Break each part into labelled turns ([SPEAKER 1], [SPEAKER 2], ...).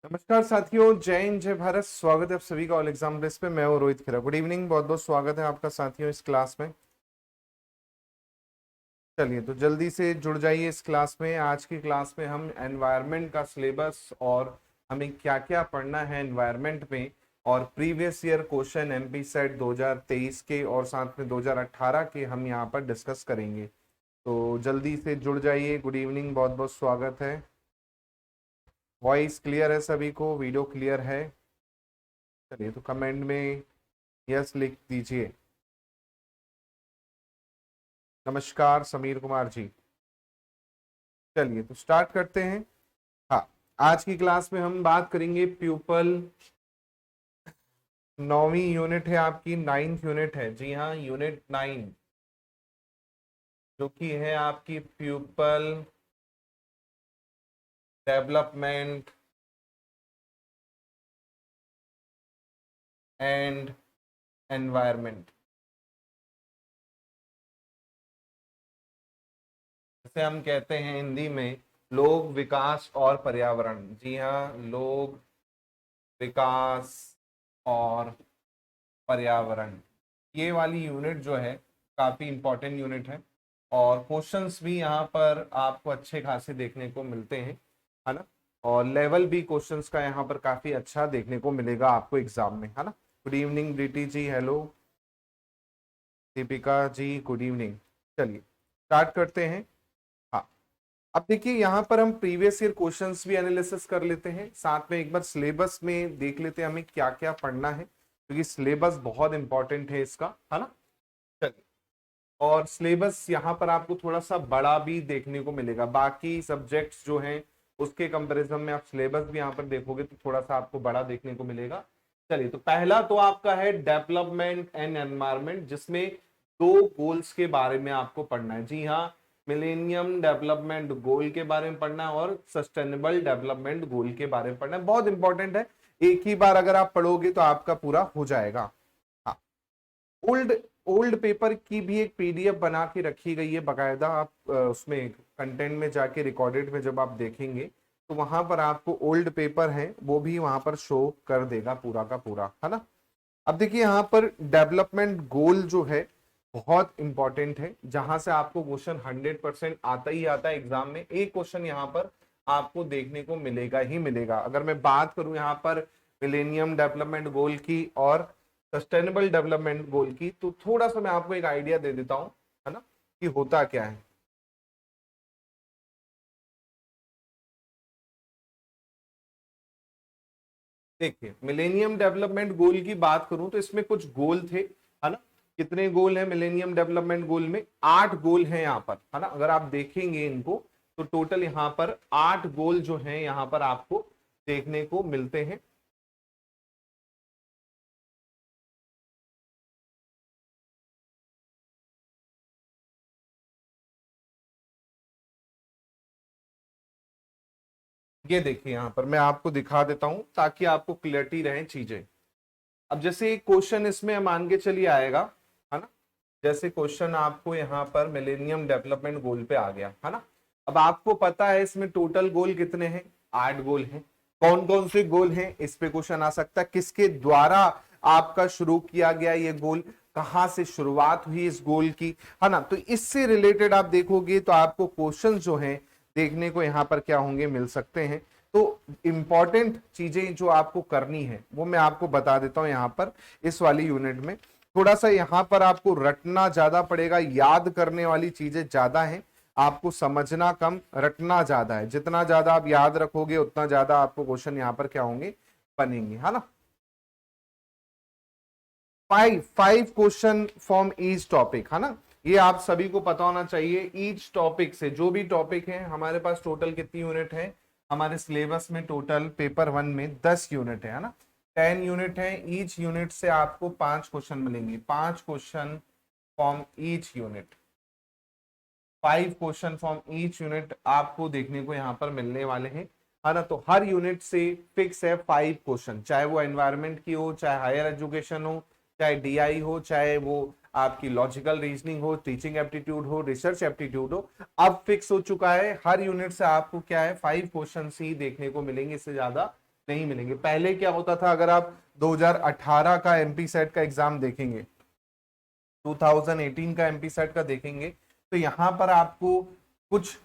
[SPEAKER 1] नमस्कार साथियों, जय हिंद जय भारत। स्वागत है आप सभी का ऑल एग्जाम बेस पे। मैं हूं रोहित खेरा। गुड इवनिंग, बहुत बहुत स्वागत है आपका साथियों इस क्लास में। चलिए तो जल्दी से जुड़ जाइए इस क्लास में। आज की क्लास में हम एनवायरनमेंट का सिलेबस और हमें क्या क्या पढ़ना है एनवायरनमेंट में, और previous year question MP set 2023 के और साथ में 2018 के हम यहाँ पर डिस्कस करेंगे। तो जल्दी से जुड़ जाइए। गुड इवनिंग, बहुत बहुत स्वागत है। वॉइस क्लियर है सभी को? वीडियो क्लियर है? चलिए तो कमेंट में यस लिख दीजिए। नमस्कार समीर कुमार जी। चलिए तो स्टार्ट करते हैं। हाँ, आज की क्लास में हम बात करेंगे प्यूपल। 9वीं यूनिट है आपकी, 9th यूनिट है। जी हाँ, यूनिट 9 जो कि है आपकी प्यूपल डेवलपमेंट एंड एनवायरनमेंट, जैसे हम कहते हैं हिंदी में लोक विकास और पर्यावरण। जी हाँ, लोक विकास और पर्यावरण, ये वाली यूनिट जो है काफी इंपॉर्टेंट यूनिट है। और क्वेश्चंस भी यहाँ पर आपको अच्छे खासे देखने को मिलते हैं, है ना। और लेवल भी क्वेश्चंस का यहाँ पर काफी अच्छा देखने को मिलेगा आपको एग्जाम में, है ना। गुड इवनिंग ब्रीटी जी, hello. Deepika ji good evening. चलिए स्टार्ट करते हैं। हाँ, अब देखिए यहाँ पर हम प्रीवियस ईयर क्वेश्चंस भी एनालिसिस कर लेते हैं, साथ में एक बार सिलेबस में देख लेते हैं हमें क्या क्या पढ़ना है, क्योंकि सिलेबस बहुत इंपॉर्टेंट है इसका, है ना। चलिए, और सिलेबस यहाँ पर आपको थोड़ा सा बड़ा भी देखने को मिलेगा। बाकी सब्जेक्ट्स जो हैं उसके कंपैरिजन में आप सिलेबस भी यहाँ पर देखोगे तो थोड़ा सा आपको बड़ा देखने को मिलेगा। चलिए तो पहला तो आपका है डेवलपमेंट एंड एनवायरनमेंट, जिसमें दो गोल्स के बारे में आपको पढ़ना है। जी हाँ, मिलेनियम डेवलपमेंट गोल के बारे में पढ़ना है और सस्टेनेबल डेवलपमेंट गोल के बारे में पढ़ना है। बहुत इंपॉर्टेंट है, एक ही बार अगर आप पढ़ोगे तो आपका पूरा हो जाएगा। हाँ, ओल्ड ओल्ड पेपर की भी एक पीडीएफ बना के रखी गई है बकायदा। आप उसमें कंटेंट में जाके रिकॉर्डेड में जब आप देखेंगे तो वहां पर आपको ओल्ड पेपर है वो भी वहां पर शो कर देगा पूरा का पूरा, है ना। अब देखिए यहाँ पर डेवलपमेंट गोल जो है बहुत इंपॉर्टेंट है, जहां से आपको क्वेश्चन 100% आता ही आता है एग्जाम में। एक क्वेश्चन यहाँ पर आपको देखने को मिलेगा ही मिलेगा। अगर मैं बात करूं यहाँ पर मिलेनियम डेवलपमेंट गोल की और सस्टेनेबल डेवलपमेंट गोल की, तो थोड़ा सा मैं आपको एक आइडिया दे देता हूं, है ना, कि होता क्या है। देखिए, मिलेनियम डेवलपमेंट गोल की बात करूं तो इसमें कुछ गोल थे, है ना। कितने गोल हैं मिलेनियम डेवलपमेंट गोल में? 8 गोल हैं यहाँ पर, है ना। अगर आप देखेंगे इनको तो टोटल यहाँ पर 8 गोल जो हैं यहाँ पर आपको देखने को मिलते हैं। ये देखिए यहाँ पर मैं आपको दिखा देता हूं ताकि आपको क्लियरिटी रहे चीजें। अब जैसे एक क्वेश्चन इसमें मान के चलिए आएगा, है ना। जैसे क्वेश्चन आपको यहाँ पर मिलेनियम डेवलपमेंट गोल पे आ गया, है ना। अब आपको पता है इसमें टोटल गोल कितने हैं? 8 गोल हैं। कौन कौन से गोल हैं इस पे क्वेश्चन आ सकता है। किसके द्वारा आपका शुरू किया गया ये गोल, कहां से शुरुआत हुई इस गोल की, है ना। तो इससे रिलेटेड आप देखोगे तो आपको क्वेश्चन जो हैं देखने को यहाँ पर क्या होंगे, मिल सकते हैं। तो इंपॉर्टेंट चीजें जो आपको करनी है वो मैं आपको बता देता हूं यहाँ पर इस वाली यूनिट में। थोड़ा सा यहाँ पर आपको रटना ज्यादा पड़ेगा, याद करने वाली चीजें ज्यादा हैं, आपको समझना कम, रटना ज्यादा है। जितना ज्यादा आप याद रखोगे उतना ज्यादा आपको क्वेश्चन यहाँ पर क्या होंगे, बनेंगे, है ना। 5 क्वेश्चन फ्रॉम ईच टॉपिक, है ना। ये आप सभी को पता होना चाहिए। ईच टॉपिक से जो भी टॉपिक है, हमारे पास टोटल कितनी यूनिट है हमारे सिलेबस में? टोटल पेपर 1 में 10 यूनिट है ना। 10 यूनिट है। ईच यूनिट से आपको 5 क्वेश्चन मिलेंगे। 5 question from each unit, 5 question from each unit आपको देखने को यहाँ पर मिलने वाले हैं, है ना। तो हर यूनिट से फिक्स है 5 क्वेश्चन, चाहे वो एनवायरनमेंट की हो, चाहे हायर एजुकेशन हो, चाहे डीआई हो, चाहे वो आपकी लॉजिकल रीजनिंग हो, टीचिंग एप्टीट्यूड हो, रिसर्च एप्टीट्यूड हो। अब फिक्स हो चुका है हर यूनिट से आपको क्या है, 5 क्वेश्चन ही देखने को मिलेंगे, इससे ज्यादा नहीं मिलेंगे। पहले क्या होता था, अगर आप 2018 का एमपी सेट का एग्जाम देखेंगे, 2018 का एमपी सेट का देखेंगे, तो यहाँ पर आपको कुछ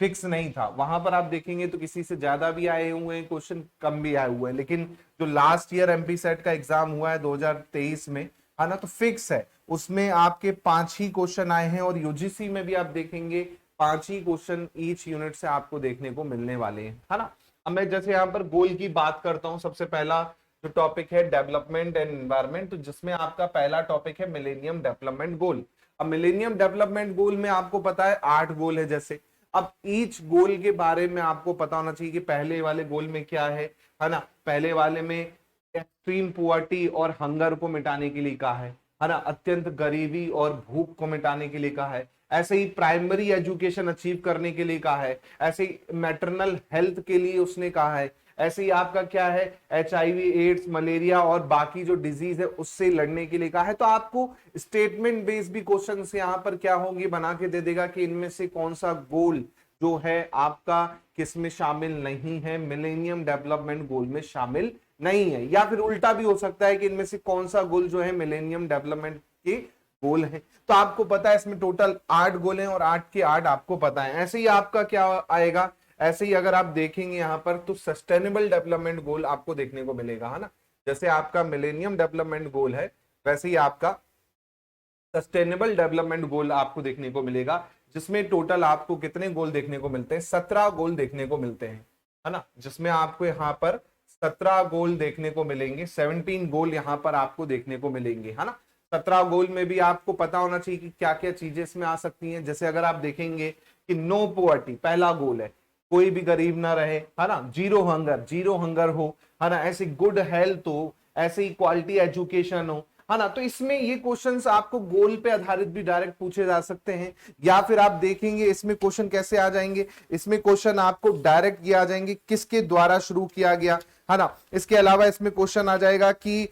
[SPEAKER 1] फिक्स नहीं था। वहां पर आप देखेंगे तो किसी से ज्यादा भी आए हुए हैं क्वेश्चन, कम भी आए हुए हैं। लेकिन जो लास्ट ईयर एमपी सेट का एग्जाम हुआ है 2023 में, है ना, तो फिक्स है, उसमें आपके 5 ही क्वेश्चन आए हैं। और यूजीसी में भी आप देखेंगे 5 ही क्वेश्चन ईच यूनिट से आपको देखने को मिलने वाले हैं, है ना। अब मैं जैसे यहाँ पर गोल की बात करता हूँ, सबसे पहला जो टॉपिक है डेवलपमेंट एंड एनवायरमेंट, तो जिसमें आपका पहला टॉपिक है मिलेनियम डेवलपमेंट गोल। अब मिलेनियम डेवलपमेंट गोल में आपको पता है 8 गोल है जैसे। अब ईच गोल के बारे में आपको पता होना चाहिए कि पहले वाले गोल में क्या है ना। पहले वाले में एक्सट्रीम पुअर्टी और हंगर को मिटाने के लिए कहा है ना, अत्यंत गरीबी और भूख को मिटाने के लिए कहा है। ऐसे ही प्राइमरी एजुकेशन अचीव करने के लिए कहा है। ऐसे ही मैटरनल हेल्थ के लिए उसने कहा है। ऐसे ही आपका क्या है, HIV, एड्स, मलेरिया और बाकी जो डिजीज है उससे लड़ने के लिए कहा है। तो आपको स्टेटमेंट बेस्ड भी क्वेश्चन यहाँ पर क्या होंगे, बना के दे देगा कि इनमें से कौन सा गोल जो है आपका किस में शामिल नहीं है, मिलेनियम डेवलपमेंट गोल में शामिल नहीं है। या फिर उल्टा भी हो सकता है कि इनमें से कौन सा गोल जो है मिलेनियम डेवलपमेंट के गोल है। तो आपको पता है इसमें टोटल 8 गोल हैं और 8 के 8 आपको पता है। ऐसे ही आपका क्या आएगा, ऐसे ही अगर आप देखेंगे यहाँ पर तो सस्टेनेबल डेवलपमेंट गोल आपको देखने को मिलेगा, है ना। जैसे आपका मिलेनियम डेवलपमेंट गोल है, वैसे ही आपका सस्टेनेबल डेवलपमेंट गोल आपको देखने को मिलेगा, जिसमें टोटल आपको कितने गोल देखने को मिलते हैं, 17 गोल देखने को मिलते हैं, है ना। जिसमें आपको यहाँ पर 17 गोल देखने को मिलेंगे, 17 गोल यहाँ पर आपको देखने को मिलेंगे, है ना। 17 गोल में भी आपको पता होना चाहिए कि क्या क्या चीजें इसमें आ सकती हैं। जैसे अगर आप देखेंगे कि नो पॉवर्टी पहला गोल है, कोई भी गरीब ना रहे, है ना। जीरो हंगर हो, है ना। ऐसे गुड हेल्थ हो, ऐसे ही क्वालिटी एजुकेशन हो, है ना। तो इसमें ये क्वेश्चंस आपको गोल पे आधारित भी डायरेक्ट पूछे जा सकते हैं। या फिर आप देखेंगे इसमें क्वेश्चन कैसे आ जाएंगे, इसमें क्वेश्चन आपको डायरेक्ट ये आ जाएंगे किसके द्वारा शुरू किया गया, है ना। इसके अलावा इसमें क्वेश्चन आ जाएगा कि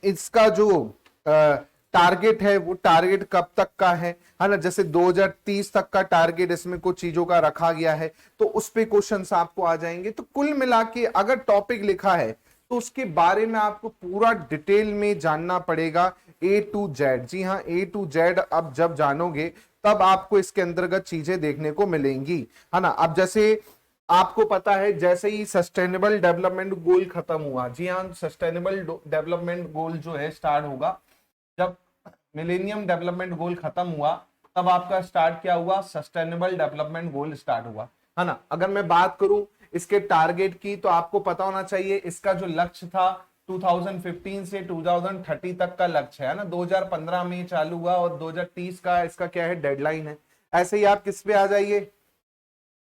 [SPEAKER 1] इसका जो टारगेट है वो टारगेट कब तक का है ना। जैसे 2030 तक का टारगेट इसमें कुछ चीजों का रखा गया है, तो उस पे क्वेश्चंस आपको आ जाएंगे। तो कुल मिला के अगर टॉपिक लिखा है तो उसके बारे में आपको पूरा डिटेल में जानना पड़ेगा, A to Z। जी हाँ, A to Z अब जब जानोगे तब आपको इसके अंतर्गत चीजें देखने को मिलेंगी, है ना। अब जैसे आपको पता है, जैसे ही सस्टेनेबल डेवलपमेंट गोल खत्म हुआ, जी हाँ, सस्टेनेबल डेवलपमेंट गोल जो है स्टार्ट होगा जब मिलेनियम डेवलपमेंट गोल खत्म हुआ, तब आपका स्टार्ट क्या हुआ, सस्टेनेबल डेवलपमेंट गोल स्टार्ट हुआ, है ना। अगर मैं बात करूं इसके टारगेट की, तो आपको पता होना चाहिए इसका जो लक्ष्य था 2015 से 2030 तक का लक्ष्य है ना। 2015 में चालू हुआ और 2030 का इसका क्या है, डेडलाइन है। ऐसे ही आप किस पे आ जाइए,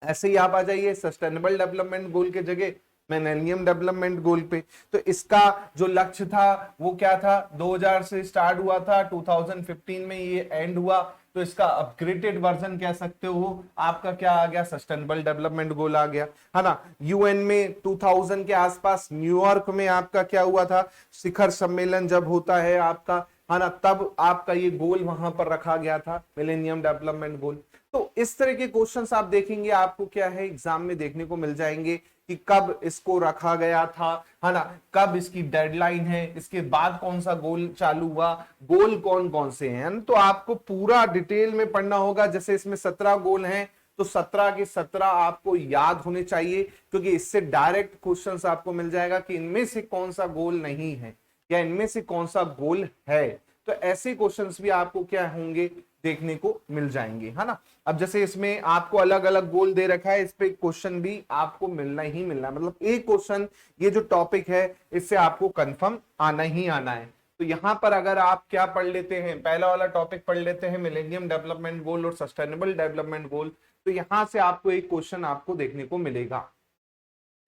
[SPEAKER 1] ऐसे ही आप आ जाइए सस्टेनेबल डेवलपमेंट गोल के जगह मिलेनियम डेवलपमेंट गोल पे। तो इसका जो लक्ष्य था वो क्या था, 2000 से स्टार्ट हुआ था, 2015 में ये एंड हुआ। तो इसका अपग्रेडेड वर्जन कह सकते हो, आपका क्या आ गया, सस्टेनेबल डेवलपमेंट गोल आ गया, है ना। यूएन में 2000 के आसपास न्यूयॉर्क में आपका क्या हुआ था, शिखर सम्मेलन जब होता है आपका, है ना, तब आपका ये गोल वहां पर रखा गया था, मिलेनियम डेवलपमेंट गोल। तो इस तरह के क्वेश्चंस आप देखेंगे, आपको क्या है एग्जाम में देखने को मिल जाएंगे कि कब इसको रखा गया था, है ना, कब इसकी डेडलाइन है, इसके बाद कौन सा गोल चालू हुआ, गोल कौन कौन से हैं। तो आपको पूरा डिटेल में पढ़ना होगा। जैसे इसमें 17 गोल हैं, तो 17 के 17 आपको याद होने चाहिए, क्योंकि इससे डायरेक्ट क्वेश्चंस आपको मिल जाएगा कि इनमें से कौन सा गोल नहीं है या इनमें से कौन सा गोल है। तो ऐसे क्वेश्चंस भी आपको क्या होंगे, देखने को मिल जाएंगे, है ना। अब जैसे इसमें आपको अलग अलग गोल दे रखा है, इस पे क्वेश्चन भी आपको मिलना ही मिलना है। मतलब एक क्वेश्चन, ये जो टॉपिक है इससे आपको कंफर्म आना ही आना है। तो यहां पर अगर आप क्या पढ़ लेते हैं, पहला वाला टॉपिक पढ़ लेते हैं मिलेनियम डेवलपमेंट गोल और सस्टेनेबल डेवलपमेंट गोल, तो यहां से आपको एक क्वेश्चन आपको देखने को मिलेगा।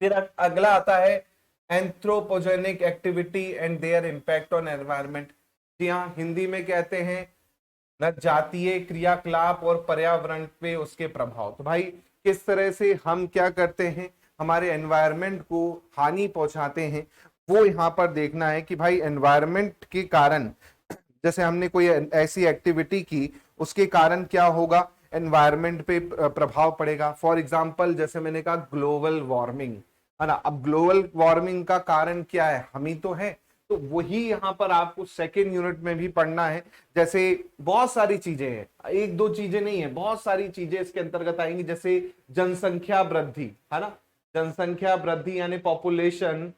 [SPEAKER 1] फिर अगला आता है anthropogenic activity and their impact on environment. जी हाँ, हिंदी में कहते हैं न जातीय क्रियाकलाप और पर्यावरण पे उसके प्रभाव। तो भाई किस तरह से हम क्या करते हैं, हमारे एनवायरनमेंट को हानि पहुंचाते हैं, वो यहाँ पर देखना है कि भाई एनवायरनमेंट के कारण, जैसे हमने कोई ऐसी एक्टिविटी की, उसके कारण क्या होगा, एनवायरनमेंट पे प्रभाव पड़ेगा। फॉर एग्जांपल जैसे मैंने कहा ग्लोबल वार्मिंग, है ना। अब ग्लोबल वार्मिंग का कारण क्या है, हम ही तो है, तो वही यहाँ पर आपको सेकेंड यूनिट में भी पढ़ना है। जैसे बहुत सारी चीजें हैं, एक दो चीजें नहीं है, बहुत सारी चीजें इसके अंतर्गत आएंगी, जैसे जनसंख्या वृद्धि, है ना। जनसंख्या वृद्धि यानी पॉपुलेशन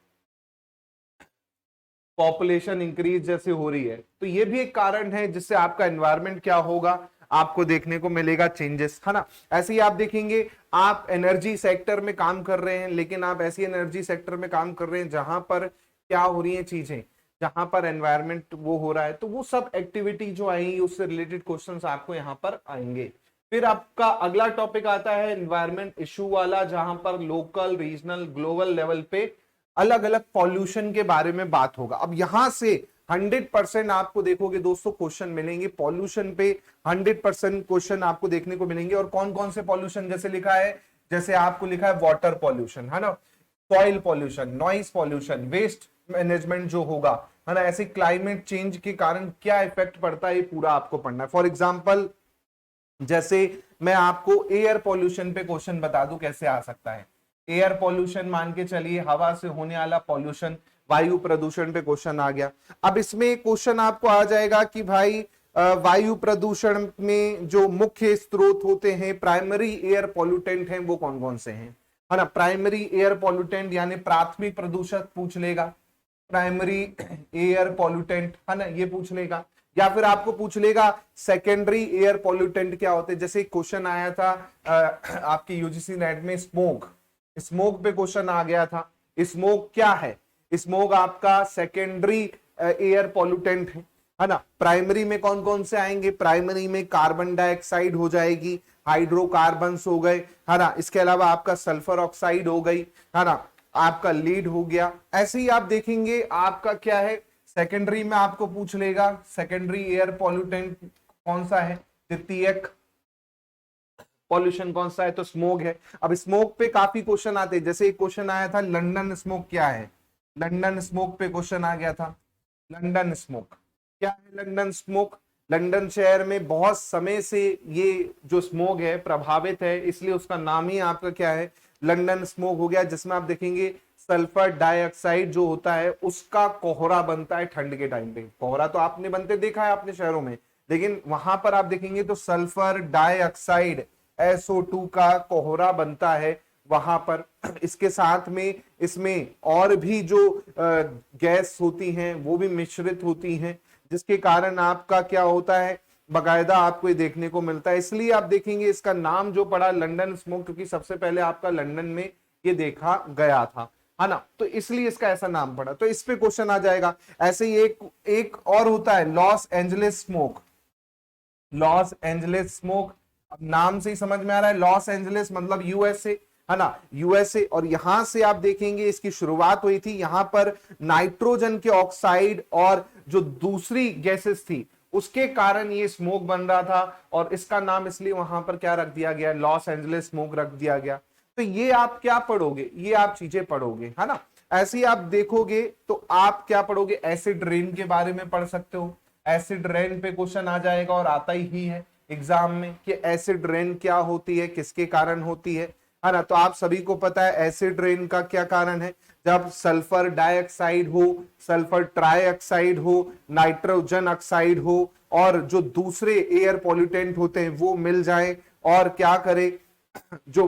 [SPEAKER 1] पॉपुलेशन इंक्रीज जैसे हो रही है, तो ये भी एक कारण है जिससे आपका एनवायरनमेंट क्या होगा, आपको देखने को मिलेगा चेंजेस, है ना। ऐसे ही आप देखेंगे, आप एनर्जी सेक्टर में काम कर रहे हैं, लेकिन आप ऐसी एनर्जी सेक्टर में काम कर रहे हैं जहां पर क्या हो रही है चीजें, जहां पर एनवायरनमेंट वो हो रहा है, तो वो सब एक्टिविटी जो आएंगी उससे रिलेटेड क्वेश्चंस आपको यहाँ पर आएंगे। फिर आपका अगला टॉपिक आता है एनवायरनमेंट इशू वाला, जहां पर लोकल, रीजनल, ग्लोबल लेवल पे अलग अलग पॉल्यूशन के बारे में बात होगा। अब यहां से 100% आपको देखोगे दोस्तों क्वेश्चन मिलेंगे पॉल्यूशन पे, 100% क्वेश्चन आपको देखने को मिलेंगे। और कौन कौन से पॉल्यूशन, जैसे लिखा है, जैसे आपको लिखा है वाटर पॉल्यूशन, है ना, soil pollution, noise pollution, waste management जो होगा, है ना, ऐसे क्लाइमेट चेंज के कारण क्या इफेक्ट पड़ता है, ये पूरा आपको पढ़ना है। फॉर एग्जाम्पल, जैसे मैं आपको एयर पॉल्यूशन पे क्वेश्चन बता दूं कैसे आ सकता है। एयर पॉल्यूशन मान के चलिए, हवा से होने वाला पॉल्यूशन, वायु प्रदूषण पे क्वेश्चन आ गया। अब इसमें क्वेश्चन आपको आ जाएगा कि भाई वायु प्रदूषण में जो मुख्य स्रोत होते हैं, प्राइमरी एयर पॉल्यूटेंट हैं, वो कौन कौन से हैं, है ना। प्राइमरी एयर पॉल्यूटेंट यानी प्राथमिक प्रदूषक पूछ लेगा, प्राइमरी एयर पॉल्यूटेंट, है ना, ये पूछ लेगा। या फिर आपको पूछ लेगा सेकेंडरी एयर पॉल्यूटेंट क्या होते हैं, जैसे क्वेश्चन आया था आपके यूजीसी नेट में, स्मोक, स्मोक पे क्वेश्चन आ गया था। स्मोक क्या है, स्मोक आपका सेकेंडरी एयर पॉल्यूटेंट है ना। प्राइमरी में कौन कौन से आएंगे, प्राइमरी में कार्बन डाइऑक्साइड हो जाएगी, हाइड्रोकार्बन्स हो गए, है ना, इसके अलावा आपका सल्फर ऑक्साइड हो गई, है ना, आपका लीड हो गया। ऐसे ही आप देखेंगे आपका क्या है, सेकेंडरी में आपको पूछ लेगा सेकेंडरी एयर पॉल्यूटेंट कौन सा है, द्वितीयक पॉल्यूशन कौन सा है, तो स्मोक है। अब स्मोक पे काफी क्वेश्चन आते हैं, जैसे एक क्वेश्चन आया था लंदन स्मोक क्या है, लंदन स्मोक पे क्वेश्चन आ गया था। लंदन स्मोक क्या है, लंदन स्मोक, लंदन शहर में बहुत समय से ये जो स्मोक है प्रभावित है, इसलिए उसका नाम ही आपका क्या है, लंदन स्मोक हो गया। जिसमें आप देखेंगे सल्फर डाइऑक्साइड जो होता है उसका कोहरा बनता है ठंड के टाइम पे। कोहरा तो आपने बनते देखा है अपने शहरों में, लेकिन वहां पर आप देखेंगे तो सल्फर डाइऑक्साइड SO2 का कोहरा बनता है वहां पर। इसके साथ में इसमें और भी जो गैस होती हैं वो भी मिश्रित होती हैं, जिसके कारण आपका क्या होता है, बकायदा आपको ये देखने को मिलता है। इसलिए आप देखेंगे इसका नाम जो पड़ा लंदन स्मोक, क्योंकि सबसे पहले आपका लंदन में ये देखा गया था, है ना, तो इसलिए इसका ऐसा नाम पड़ा। तो इस पे क्वेश्चन आ जाएगा। ऐसे ही एक और होता है Los Angeles smoke, Los Angeles smoke, अब नाम से ही समझ में आ रहा है, लॉस एंजलिस मतलब यूएसए, है ना, यूएसए। और यहां से आप देखेंगे इसकी शुरुआत हुई थी, यहां पर नाइट्रोजन के ऑक्साइड और जो दूसरी गैसेस थी उसके कारण ये स्मोक बन रहा था, और इसका नाम इसलिए वहां पर क्या रख दिया गया, लॉस एंजलिस स्मोक रख दिया गया। तो ये आप क्या पढ़ोगे, ये आप चीजें पढ़ोगे, है ना। ऐसे ही आप देखोगे तो आप क्या पढ़ोगे, एसिड रेन के बारे में पढ़ सकते हो। एसिड रेन पे क्वेश्चन आ जाएगा, और आता ही है एग्जाम में कि एसिड रेन क्या होती है, किसके कारण होती है ना। तो आप सभी को पता है एसिड रेन का क्या कारण है, जब सल्फर डाइऑक्साइड हो, सल्फर ट्राइऑक्साइड हो, नाइट्रोजन ऑक्साइड हो, और जो दूसरे एयर पॉल्यूटेंट होते हैं वो मिल जाए, और क्या करे, जो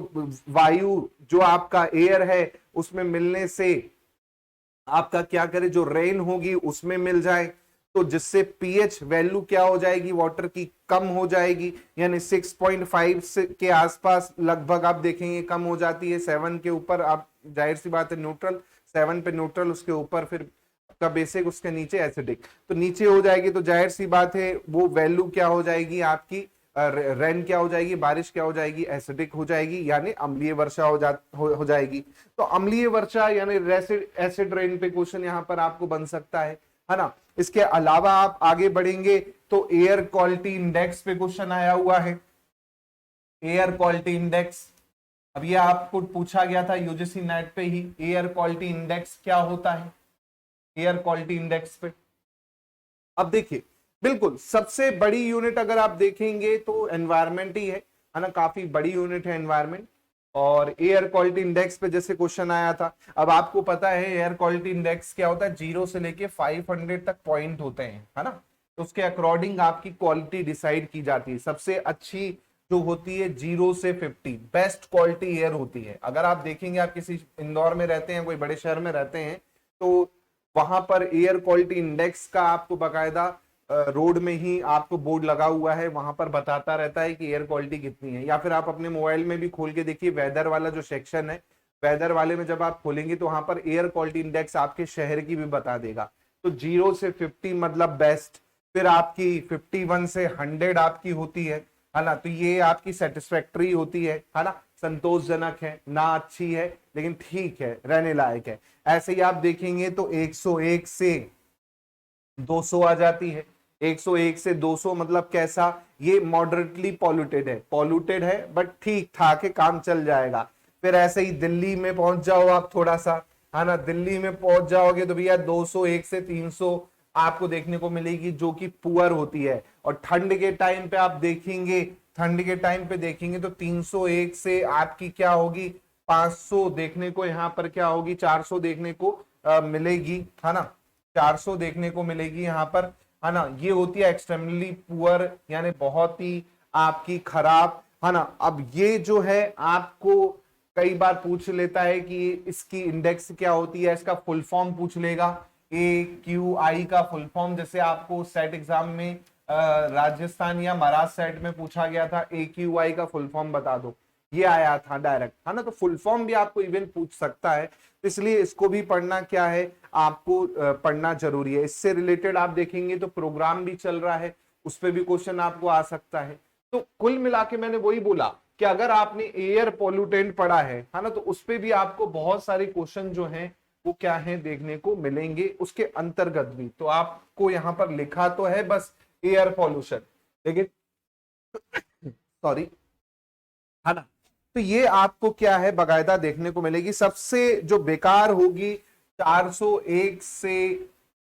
[SPEAKER 1] वायु जो आपका एयर है उसमें मिलने से आपका क्या करे, जो रेन होगी उसमें मिल जाए, तो जिससे पीएच वैल्यू क्या हो जाएगी वाटर की, कम हो जाएगी, यानी 6.5 के आसपास लगभग आप देखेंगे कम हो जाती है। 7 के ऊपर आप जाहिर सी बात है न्यूट्रल, 7 पे न्यूट्रल, उसके ऊपर फिर आपका बेसिक, उसके नीचे एसिडिक, तो नीचे हो जाएगी, तो जाहिर सी बात है वो वैल्यू क्या हो जाएगी आपकी, रेन क्या हो जाएगी, बारिश क्या हो जाएगी, एसिडिक हो जाएगी, यानी अम्लीय वर्षा हो जाएगी। तो अम्लीय वर्षा यानी एसिड रेन पे क्वेश्चन यहाँ पर आपको बन सकता है ना। इसके अलावा आप आगे बढ़ेंगे तो एयर क्वालिटी इंडेक्स पे क्वेश्चन आया हुआ है, एयर क्वालिटी इंडेक्स। अब ये आपको पूछा गया था यूजीसी नेट पे ही, एयर क्वालिटी इंडेक्स क्या होता है, एयर क्वालिटी इंडेक्स पे। अब देखिए बिल्कुल सबसे बड़ी यूनिट अगर आप देखेंगे तो एनवायरमेंट ही है ना, काफी बड़ी यूनिट है एनवायरमेंट। और एयर क्वालिटी इंडेक्स पे जैसे क्वेश्चन आया था, अब आपको पता है एयर क्वालिटी इंडेक्स क्या होता है, 0 से लेके 500 तक पॉइंट होते हैं, है ना। तो उसके अकॉर्डिंग आपकी क्वालिटी डिसाइड की जाती है। सबसे अच्छी जो होती है 0 से 50 बेस्ट क्वालिटी एयर होती है। अगर आप देखेंगे, आप किसी इंदौर में रहते हैं, कोई बड़े शहर में रहते हैं, तो वहां पर एयर क्वालिटी इंडेक्स का आपको बकायदा रोड में ही आपको बोर्ड लगा हुआ है, वहां पर बताता रहता है कि एयर क्वालिटी कितनी है। या फिर आप अपने मोबाइल में भी खोल के देखिए, वेदर वाला जो सेक्शन है, वेदर वाले में जब आप खोलेंगे तो वहां पर एयर क्वालिटी इंडेक्स आपके शहर की भी बता देगा। तो 0 से 50 मतलब बेस्ट, फिर आपकी 51 से 100 आपकी होती है ना। तो ये आपकी सेटिस्फैक्ट्री होती है ना, संतोषजनक है ना, अच्छी है लेकिन ठीक है, रहने लायक है। ऐसे ही आप देखेंगे तो 101 से 200 आ जाती है। 101 से 200 मतलब कैसा, ये मॉडरेटली पॉल्यूटेड है बट ठीक ठाक है, काम चल जाएगा। फिर ऐसे ही दिल्ली में पहुंच जाओ आप थोड़ा सा, है ना, दिल्ली में पहुंच जाओगे तो भैया 201 से 300 आपको देखने को मिलेगी, जो कि पुअर होती है। और ठंड के टाइम पे आप देखेंगे, ठंड के टाइम पे देखेंगे तो 301 से आपकी क्या होगी, 500 देखने को यहाँ पर क्या होगी, 400 देखने को मिलेगी, है ना। 400 देखने को मिलेगी यहाँ पर, है ना। ये होती है एक्सट्रीमली पुअर, यानी बहुत ही आपकी खराब, है ना। अब ये जो है आपको कई बार पूछ लेता है कि इसकी इंडेक्स क्या होती है, इसका फुल फॉर्म पूछ लेगा। AQI का फुल फॉर्म, जैसे आपको सेट एग्जाम में राजस्थान या महाराष्ट्र सेट में पूछा गया था, AQI का फुल फॉर्म बता दो, ये आया था डायरेक्ट, है ना। तो फुल फॉर्म भी आपको इवन पूछ सकता है, इसलिए इसको भी पढ़ना क्या है, आपको पढ़ना जरूरी है। इससे रिलेटेड आप देखेंगे तो प्रोग्राम भी चल रहा है, उस पर भी क्वेश्चन आपको आ सकता है। तो कुल मिला के मैंने वही बोला कि अगर आपने एयर पोल्यूटेंट पढ़ा है ना, तो उस पर भी आपको बहुत सारे क्वेश्चन जो हैं वो क्या है देखने को मिलेंगे, उसके अंतर्गत भी। तो आपको यहां पर लिखा तो है बस एयर पॉल्यूशन, लेकिन सॉरी, है ना। तो ये आपको क्या है बाकायदा देखने को मिलेगी। सबसे जो बेकार होगी 401 से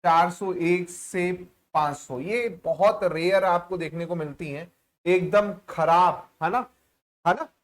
[SPEAKER 1] 401 से 500, ये बहुत रेयर आपको देखने को मिलती हैं, एकदम खराब, है ना,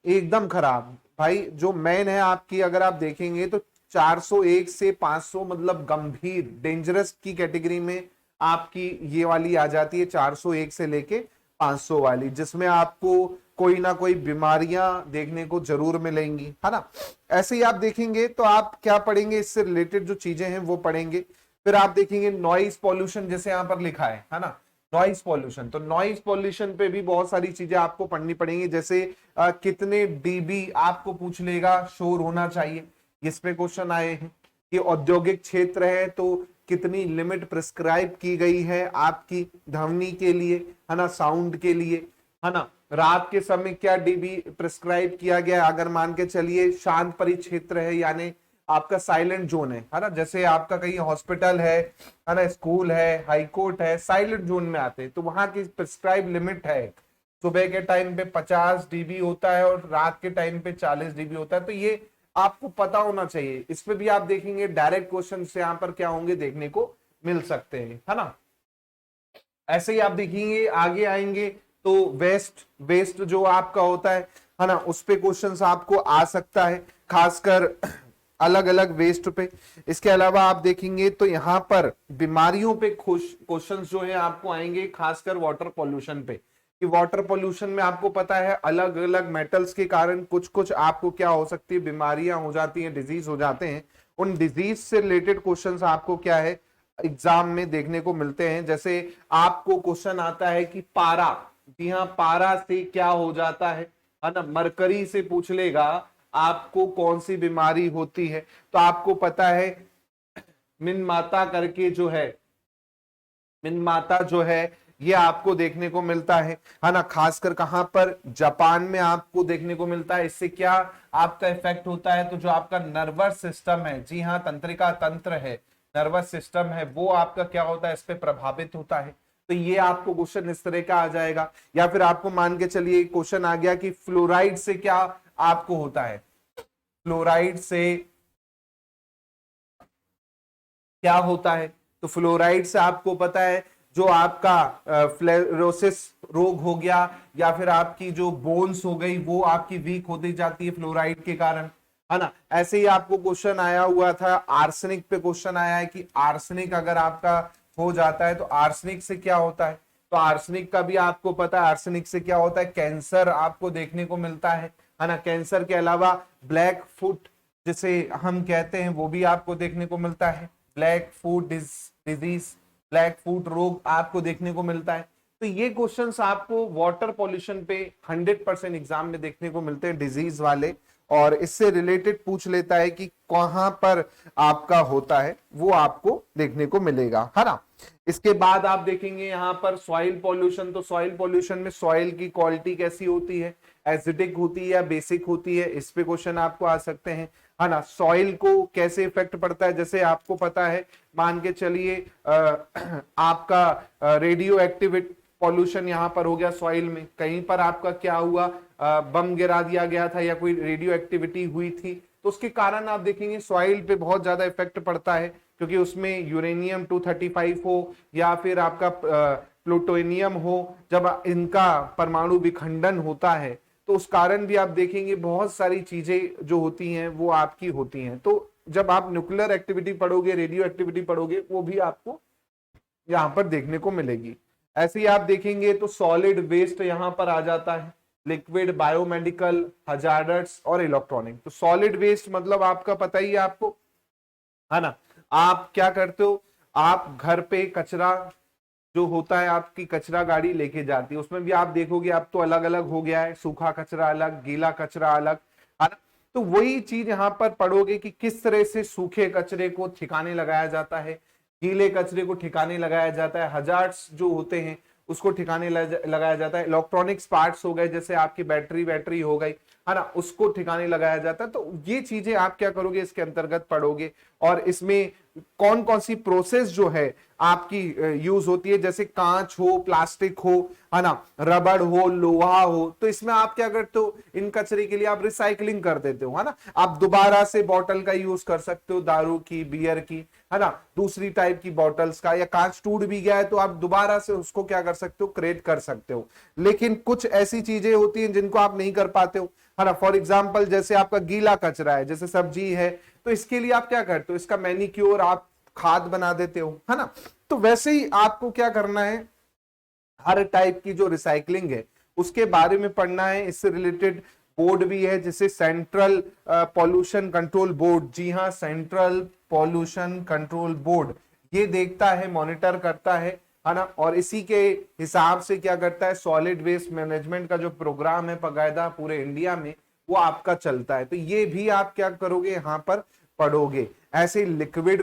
[SPEAKER 1] एकदम खराब। भाई जो मेन है आपकी, अगर आप देखेंगे तो 401 से 500 मतलब गंभीर डेंजरस की कैटेगरी में आपकी ये वाली आ जाती है, 401 से लेके 500 वाली, जिसमें आपको कोई ना कोई बीमारियां देखने को जरूर मिलेंगी, है ना। ऐसे ही आप देखेंगे तो आप क्या पढ़ेंगे, इससे रिलेटेड जो चीजें हैं वो पढ़ेंगे। फिर आप देखेंगे नॉइज पॉल्यूशन, जैसे यहां पर लिखा है ना, नॉइज पॉल्यूशन। तो नॉइज पॉल्यूशन पे भी बहुत सारी चीजें आपको पढ़नी पड़ेंगी, जैसे कितने डीबी आपको पूछ लेगा शोर होना चाहिए, इस पे क्वेश्चन आए हैं। कि औद्योगिक क्षेत्र है तो कितनी लिमिट प्रिस्क्राइब की गई है आपकी ध्वनि के लिए, है ना, साउंड के लिए, है ना। रात के समय क्या डीबी प्रिस्क्राइब किया गया, अगर मान के चलिए शांत परिक्षेत्र है, यानी आपका साइलेंट जोन है ना, जैसे आपका कहीं हॉस्पिटल है ना, स्कूल है, हाई कोर्ट है, साइलेंट जोन में आते हैं, तो वहां की प्रिस्क्राइब लिमिट है। सुबह के टाइम पे 50 डीबी होता है और रात के टाइम पे 40 डीबी होता है। तो ये आपको पता होना चाहिए। इसमें भी आप देखेंगे डायरेक्ट क्वेश्चन से यहाँ पर क्या होंगे देखने को मिल सकते हैं, है ना। ऐसे ही आप देखेंगे आगे आएंगे तो वेस्ट वेस्ट जो आपका होता है ना, उस पे क्वेश्चंस आपको आ सकता है, खासकर अलग अलग वेस्ट पे। इसके अलावा आप देखेंगे तो यहाँ पर बीमारियों पे क्वेश्चंस जो है आपको आएंगे, खासकर वाटर पॉल्यूशन पे। कि वाटर पॉल्यूशन में आपको पता है अलग अलग मेटल्स के कारण कुछ कुछ आपको क्या हो सकती है, बीमारियां हो जाती हैं, डिजीज हो जाते हैं। उन डिजीज से रिलेटेड क्वेश्चंस आपको क्या है एग्जाम में देखने को मिलते हैं। जैसे आपको क्वेश्चन आता है कि पारा, जी हाँ, पारा से क्या हो जाता है ना, मरकरी से पूछ लेगा आपको कौन सी बीमारी होती है। तो आपको पता है मिन माता करके जो है, मिन माता जो है ये आपको देखने को मिलता है ना, खासकर कहां पर, जापान में आपको देखने को मिलता है। इससे क्या आपका इफेक्ट होता है, तो जो आपका नर्वस सिस्टम है, जी हाँ, तंत्रिका तंत्र है, नर्वस सिस्टम है, वो आपका क्या होता है, इस पे प्रभावित होता है। तो ये आपको क्वेश्चन इस तरह का आ जाएगा। या फिर आपको मान के चलिए क्वेश्चन आ गया कि फ्लोराइड से क्या आपको होता है, फ्लोराइड से क्या होता है। तो फ्लोराइड से आपको पता है जो आपका फ्लेरोसिस रोग हो गया, या फिर आपकी जो बोन्स हो गई वो आपकी वीक होती जाती है फ्लोराइड के कारण, है ना। ऐसे ही आपको क्वेश्चन आया हुआ था आर्सेनिक पे, क्वेश्चन आया है कि आर्सेनिक अगर आपका हो जाता है तो आर्सेनिक से क्या होता है। तो आर्सेनिक का भी आपको पता है आर्सेनिक से क्या होता है, कैंसर आपको देखने को मिलता है ना। कैंसर के अलावा ब्लैक फुट जिसे हम कहते हैं वो भी आपको देखने को मिलता है, black foot disease, black foot रोग आपको देखने को मिलता है। तो ये क्वेश्चंस आपको वाटर पॉल्यूशन पे 100% एग्जाम में देखने को मिलते हैं, डिजीज वाले, और इससे रिलेटेड पूछ लेता है कि कहां पर आपका होता है, वो आपको देखने को मिलेगा, है ना। इसके बाद आप देखेंगे यहाँ पर सॉइल पॉल्यूशन। तो सॉइल पॉल्यूशन में सॉइल की क्वालिटी कैसी होती है, एसिडिक होती है या बेसिक होती है, इस पे क्वेश्चन आपको आ सकते हैं, है ना। सॉइल को कैसे इफेक्ट पड़ता है, जैसे आपको पता है, मान के चलिए आपका रेडियो एक्टिविटी पॉल्यूशन यहाँ पर हो गया सॉइल में, कहीं पर आपका क्या हुआ, बम गिरा दिया गया था या कोई रेडियो एक्टिविटी हुई थी, तो उसके कारण आप देखेंगे सॉइल पे बहुत ज्यादा इफेक्ट पड़ता है, क्योंकि उसमें यूरेनियम 235 हो या फिर आपका प्लूटोनियम हो, जब इनका परमाणु विखंडन होता है तो उस कारण भी आप देखेंगे बहुत सारी चीजें जो होती हैं वो आपकी होती हैं। तो जब आप न्यूक्लियर एक्टिविटी पढ़ोगे, रेडियो एक्टिविटी पढ़ोगे, वो भी आपको यहां पर देखने को मिलेगी। ऐसे ही आप देखेंगे तो सॉलिड वेस्ट यहां पर आ जाता है, लिक्विड, बायोमेडिकल, हजार्डस और इलेक्ट्रॉनिक। तो सॉलिड वेस्ट मतलब आपका पता ही है आपको, है ना। आप क्या करते हो, आप घर पे कचरा जो होता है आपकी कचरा गाड़ी लेके जाती है, उसमें भी आप देखोगे अब तो अलग अलग हो गया है, सूखा कचरा अलग, गीला कचरा अलग, है ना। तो वही चीज यहां पर पढ़ोगे कि किस तरह से सूखे कचरे को ठिकाने लगाया जाता है, गीले कचरे को ठिकाने लगाया जाता है, हजार्ड्स जो होते हैं उसको ठिकाने लगाया जाता है, इलेक्ट्रॉनिक्स पार्ट्स हो गए जैसे आपकी बैटरी बैटरी हो गई, है ना, उसको ठिकाने लगाया जाता है। तो ये चीजें आप क्या करोगे, इसके अंतर्गत पढ़ोगे। और इसमें कौन कौन सी प्रोसेस जो है आपकी यूज होती है, जैसे कांच हो, प्लास्टिक हो, है ना, रबड़ हो, लोहा हो, तो इसमें आप क्या करते हो, इन कचरे के लिए आप रिसाइकलिंग कर देते हो, है ना। आप दोबारा से बॉटल का यूज कर सकते हो, दारू की, बियर की, है ना, दूसरी टाइप की बॉटल्स का, या कांच टूट भी गया है तो आप दोबारा से उसको क्या कर सकते हो, क्रिएट कर सकते हो। लेकिन कुछ ऐसी चीजें होती हैं जिनको आप नहीं कर पाते हो, है ना। फॉर एग्जाम्पल जैसे आपका गीला कचरा है, जैसे सब्जी है, तो इसके लिए आप क्या करते हो, इसका मैनिक्योर आप खाद बना देते हो, है ना। तो वैसे ही आपको क्या करना है, हर टाइप की जो रिसाइकलिंग है उसके बारे में पढ़ना है। इससे रिलेटेड बोर्ड भी है जिसे सेंट्रल पॉल्यूशन कंट्रोल बोर्ड, जी हाँ, सेंट्रल पॉल्यूशन कंट्रोल बोर्ड, ये देखता है, मॉनिटर करता है ना। और इसी के हिसाब से क्या करता है, सॉलिड वेस्ट मैनेजमेंट का जो प्रोग्राम है बाकायदा पूरे इंडिया में वो आपका चलता है। तो ये भी आप क्या करोगे, यहाँ पर पढ़ोगे। ऐसे लिक्विड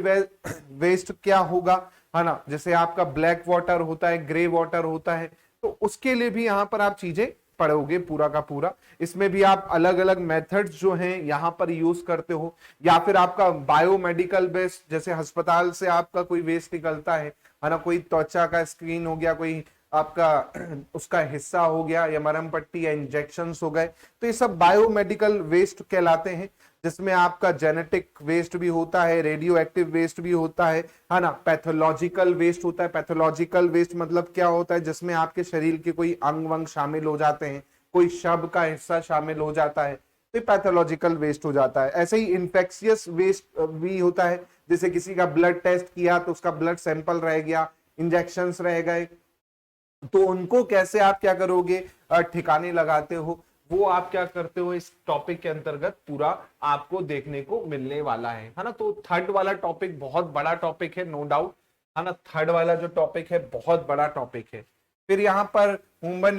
[SPEAKER 1] वेस्ट क्या होगा, है ना, जैसे आपका ब्लैक वाटर होता है, ग्रे वाटर होता है, तो उसके लिए भी यहां पर आप चीजें पढ़ोगे पूरा का पूरा। इसमें भी आप अलग अलग मेथड्स जो हैं यहां पर यूज करते हो, या फिर आपका बायोमेडिकल वेस्ट, जैसे अस्पताल से आपका कोई वेस्ट निकलता है ना, कोई त्वचा का स्क्रीन हो गया, कोई आपका उसका हिस्सा हो गया, या मरहम पट्टी या इंजेक्शंस हो गए, तो ये सब बायोमेडिकल वेस्ट कहलाते हैं। जिसमें आपका जेनेटिक वेस्ट भी होता है, रेडियो एक्टिव वेस्ट भी होता है ना, पैथोलॉजिकल वेस्ट होता है। पैथोलॉजिकल वेस्ट मतलब क्या होता है, जिसमें आपके शरीर के कोई अंग वंग शामिल हो जाते हैं, कोई शव का हिस्सा शामिल हो जाता है, तो पैथोलॉजिकल वेस्ट हो जाता है। ऐसे ही इन्फेक्शियस वेस्ट भी होता है, जैसे किसी का ब्लड टेस्ट किया तो उसका ब्लड सैंपल रह गया, इंजेक्शंस रह गए, तो उनको कैसे आप क्या करोगे, ठिकाने लगाते हो, वो आप क्या करते हो, इस टॉपिक के अंतर्गत पूरा आपको देखने को मिलने वाला है ना। तो थर्ड वाला टॉपिक बहुत बड़ा टॉपिक है, नो डाउट, है ना। थर्ड वाला जो टॉपिक है बहुत बड़ा टॉपिक है। फिर यहाँ पर ह्यूमन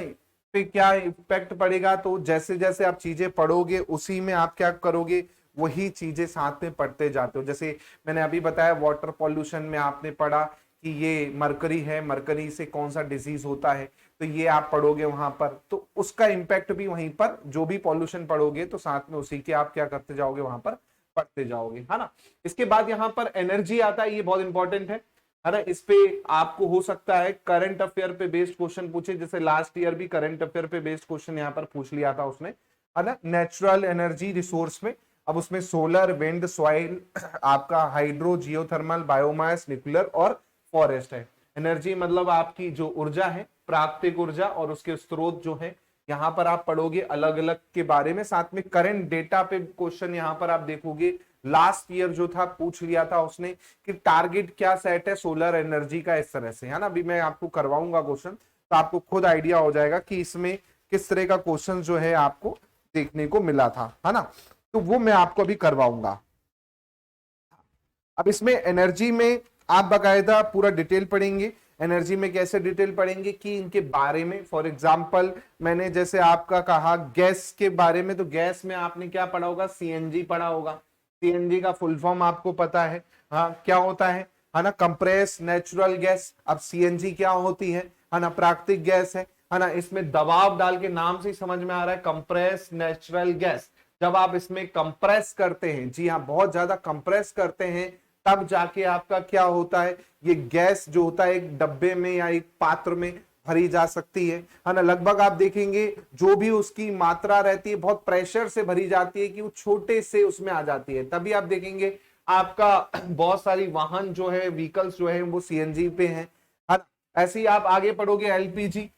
[SPEAKER 1] पे क्या इफेक्ट पड़ेगा, तो जैसे जैसे आप चीजें पढ़ोगे उसी में आप क्या करोगे, वही चीजें साथ में पढ़ते जाते हो। जैसे मैंने अभी बताया वाटर पॉल्यूशन में आपने पढ़ा कि ये मरकरी है, मरकरी से कौन सा डिजीज होता है, तो ये आप पढ़ोगे वहां पर, तो उसका इंपैक्ट भी वहीं पर, जो भी पॉल्यूशन पढ़ोगे तो साथ में उसी के आप क्या करते जाओगे, वहां पर पढ़ते जाओगे, है ना। इसके बाद यहाँ पर एनर्जी आता है, ये बहुत इंपॉर्टेंट है ना। इस पे आपको हो सकता है करंट अफेयर पे बेस्ड क्वेश्चन पूछे, जैसे लास्ट ईयर भी करंट अफेयर पे बेस्ड क्वेश्चन यहाँ पर पूछ लिया था उसने, है ना, नेचुरल एनर्जी रिसोर्स में। अब उसमें सोलर, विंड, सॉइल, आपका हाइड्रो, जियोथर्मल, बायोमास, न्यूक्लियर और फॉरेस्ट है। एनर्जी मतलब आपकी जो ऊर्जा है, प्राकृतिक ऊर्जा, और उसके स्रोत जो है, यहाँ पर आप पढ़ोगे अलग अलग के बारे में। साथ में करंट डेटा पे क्वेश्चन यहाँ पर आप देखोगे, लास्ट ईयर जो था पूछ लिया था उसने कि टारगेट क्या सेट है सोलर एनर्जी का, इस तरह से, है ना। अभी मैं आपको करवाऊंगा क्वेश्चन, तो आपको खुद आइडिया हो जाएगा कि इसमें किस तरह का क्वेश्चन जो है आपको देखने को मिला था, है ना। तो वो मैं आपको अभी करवाऊंगा। अब इसमें एनर्जी में आप बकायदा पूरा डिटेल पढ़ेंगे। एनर्जी में कैसे डिटेल पढ़ेंगे कि इनके बारे में, फॉर एग्जांपल मैंने जैसे आपका कहा गैस के बारे में, तो गैस में आपने क्या पढ़ा होगा, सीएनजी पढ़ा होगा। सीएनजी का फुल फॉर्म आपको पता है, हाँ क्या होता है ना, कंप्रेस नेचुरल गैस। अब सीएनजी क्या होती है ना, प्राकृतिक गैस है ना। इसमें दबाव डाल के नाम से ही समझ में आ रहा है, कंप्रेस नेचुरल गैस। जब आप इसमें कंप्रेस करते हैं, जी हाँ, बहुत ज्यादा कंप्रेस करते हैं, तब जाके आपका क्या होता है, ये गैस जो होता है एक डब्बे में या एक पात्र में भरी जा सकती है ना। लगभग आप देखेंगे जो भी उसकी मात्रा रहती है बहुत प्रेशर से भरी जाती है कि वो छोटे से उसमें आ जाती है। तभी आप देखेंगे आपका बहुत सारी वाहन जो है, व्हीकल्स जो है वो सीएनजी पे है ना। ऐसे ही आप आगे पढ़ोगे एलपीजी,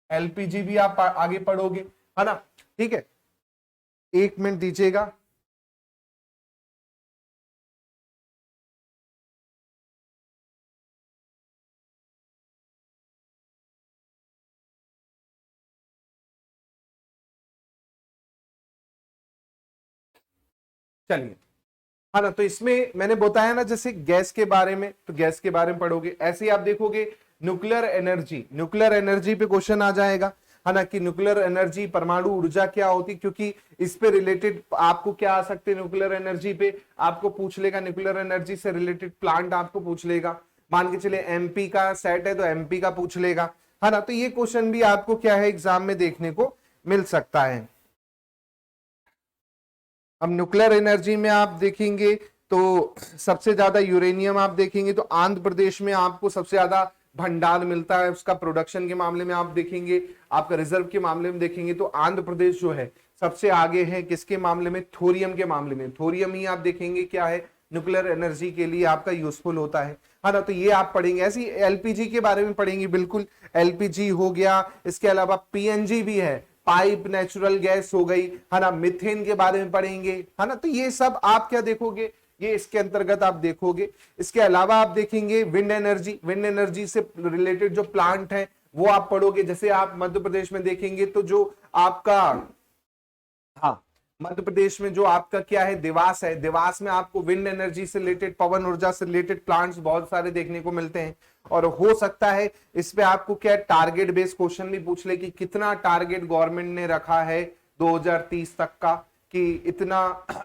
[SPEAKER 1] एलपीजी भी आप आगे पढ़ोगे, है ना। ठीक है, एक मिनट दीजिएगा। चलिए, हाँ ना, तो इसमें मैंने बताया ना जैसे गैस के बारे में, तो गैस के बारे में पढ़ोगे। ऐसे ही आप देखोगे न्यूक्लियर एनर्जी, न्यूक्लियर एनर्जी पे क्वेश्चन आ जाएगा, है ना, कि न्यूक्लियर एनर्जी परमाणु ऊर्जा क्या होती, क्योंकि इस पे रिलेटेड आपको क्या आ सकते हैं, न्यूक्लियर एनर्जी पे आपको पूछ लेगा, न्यूक्लियर एनर्जी से रिलेटेड प्लांट आपको पूछ लेगा। मान के चले एमपी का सेट है तो एमपी का पूछ लेगा, है ना। तो ये क्वेश्चन भी आपको क्या है एग्जाम में देखने को मिल सकता है। अब न्यूक्लियर एनर्जी में आप देखेंगे तो सबसे ज्यादा यूरेनियम आप देखेंगे तो आंध्र प्रदेश में आपको सबसे ज्यादा भंडार मिलता है। उसका प्रोडक्शन के मामले में आप देखेंगे, आपका रिजर्व के मामले में देखेंगे तो आंध्र प्रदेश जो है सबसे आगे है। किसके मामले में, थोरियम के मामले में। थोरियम ही आप देखेंगे क्या है, न्यूक्लियर एनर्जी के लिए आपका यूजफुल होता है ना। तो ये आप पढ़ेंगे। ऐसी एलपीजी के बारे में पढ़ेंगे, बिल्कुल एलपीजी हो गया। इसके अलावा पीएनजी भी है, पाइप नेचुरल गैस हो गई, है ना। मिथेन के बारे में पढ़ेंगे, है ना। तो ये सब आप क्या देखोगे, ये इसके अंतर्गत आप देखोगे। इसके अलावा आप देखेंगे विंड एनर्जी, विंड एनर्जी से रिलेटेड जो प्लांट है वो आप पढ़ोगे। जैसे आप मध्य प्रदेश में देखेंगे तो जो आपका, हाँ, मध्य प्रदेश में जो आपका क्या है, देवास है। देवास में आपको विंड एनर्जी से रिलेटेड, पवन ऊर्जा से रिलेटेड प्लांट्स बहुत सारे देखने को मिलते हैं। और हो सकता है इस पे आपको क्या टारगेट बेस्ड क्वेश्चन भी पूछ ले कि कितना टारगेट गवर्नमेंट ने रखा है 2030 तक का, कि इतना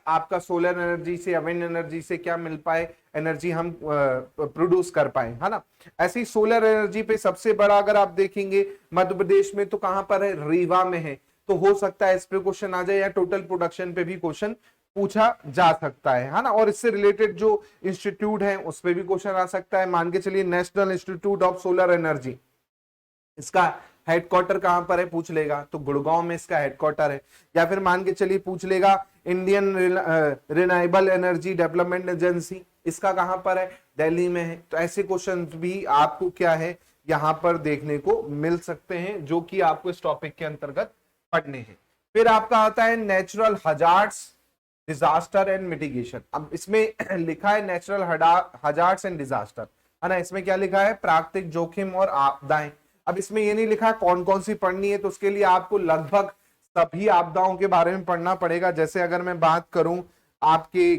[SPEAKER 1] आपका सोलर एनर्जी से या विंड एनर्जी से क्या मिल पाए, एनर्जी हम प्रोड्यूस कर पाए, है ना। ऐसे ही सोलर एनर्जी पे सबसे बड़ा अगर आप देखेंगे मध्य प्रदेश में तो कहां पर है, रीवा में है। तो हो सकता है इस पे क्वेश्चन आ जाए, या टोटल प्रोडक्शन पे भी क्वेश्चन पूछा जा सकता है ना। और इससे रिलेटेड जो इंस्टीट्यूट है उस पे भी क्वेश्चन आ सकता है। मान के चलिए national institute of solar energy, इसका हेडक्वार्टर कहां पर है पूछ लेगा, तो गुड़गांव में इसका हेडक्वार्टर है। या फिर मान के चलिए पूछ लेगा Indian renewable energy development agency, इसका कहां पर है, दिल्ली में है। तो ऐसे क्वेश्चन भी आपको क्या है यहां पर देखने को मिल सकते हैं, जो कि आपको इस टॉपिक के अंतर्गत पढ़ने हैं। फिर आपका आता है natural hazards, disaster and mitigation. अब इसमें लिखा है नेचुरल हजार्ड्स एंड डिजास्टर, है ना। इसमें क्या लिखा है, प्राकृतिक जोखिम और आपदाएं। अब इसमें ये नहीं लिखा है कौन कौन सी पढ़नी है, तो उसके लिए आपको लगभग सभी आपदाओं के बारे में पढ़ना पड़ेगा। जैसे अगर मैं बात करूं आपके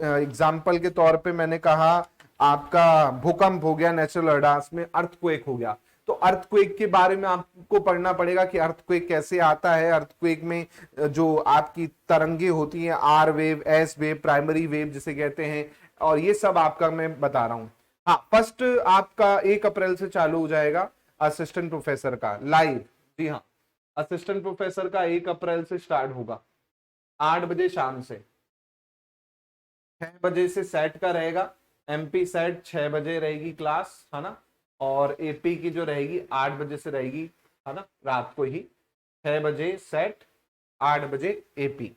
[SPEAKER 1] एग्जाम्पल के तौर पे, मैंने कहा आपका भूकंप हो गया, नेचुरल हजार्ड्स में अर्थक्वेक हो गया, तो अर्थक्वेक के बारे में आपको पढ़ना पड़ेगा कि अर्थक्वेक कैसे आता है। अर्थक्वेक में जो आपकी तरंगे होती हैं, R wave, S wave, primary wave जिसे कहते हैं, और ये सब आपका मैं बता रहा हूं। हाँ, फर्स्ट आपका 1 अप्रैल से चालू हो जाएगा असिस्टेंट प्रोफेसर का लाइव। जी हाँ, असिस्टेंट प्रोफेसर का 1 अप्रैल से स्टार्ट होगा 8 बजे शाम से। 6 बजे से सेट का रहेगा, एमपी सेट 6 बजे रहेगी क्लास, है ना। और एपी की जो रहेगी 8 बजे से रहेगी, है ना, रात को ही। 6 बजे सेट, 8 बजे एपी।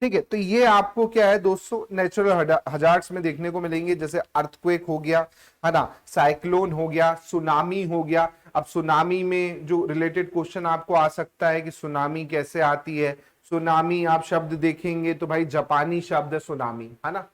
[SPEAKER 1] ठीक है, तो ये आपको क्या है दोस्तों नेचुरल हजार्ड्स में देखने को मिलेंगे, जैसे अर्थक्वेक हो गया, है ना, साइक्लोन हो गया, सुनामी हो गया। अब सुनामी में जो रिलेटेड क्वेश्चन आपको आ सकता है कि सुनामी कैसे आती है। सुनामी आप शब्द देखेंगे तो भाई जापानी शब्द है सुनामी, है ना,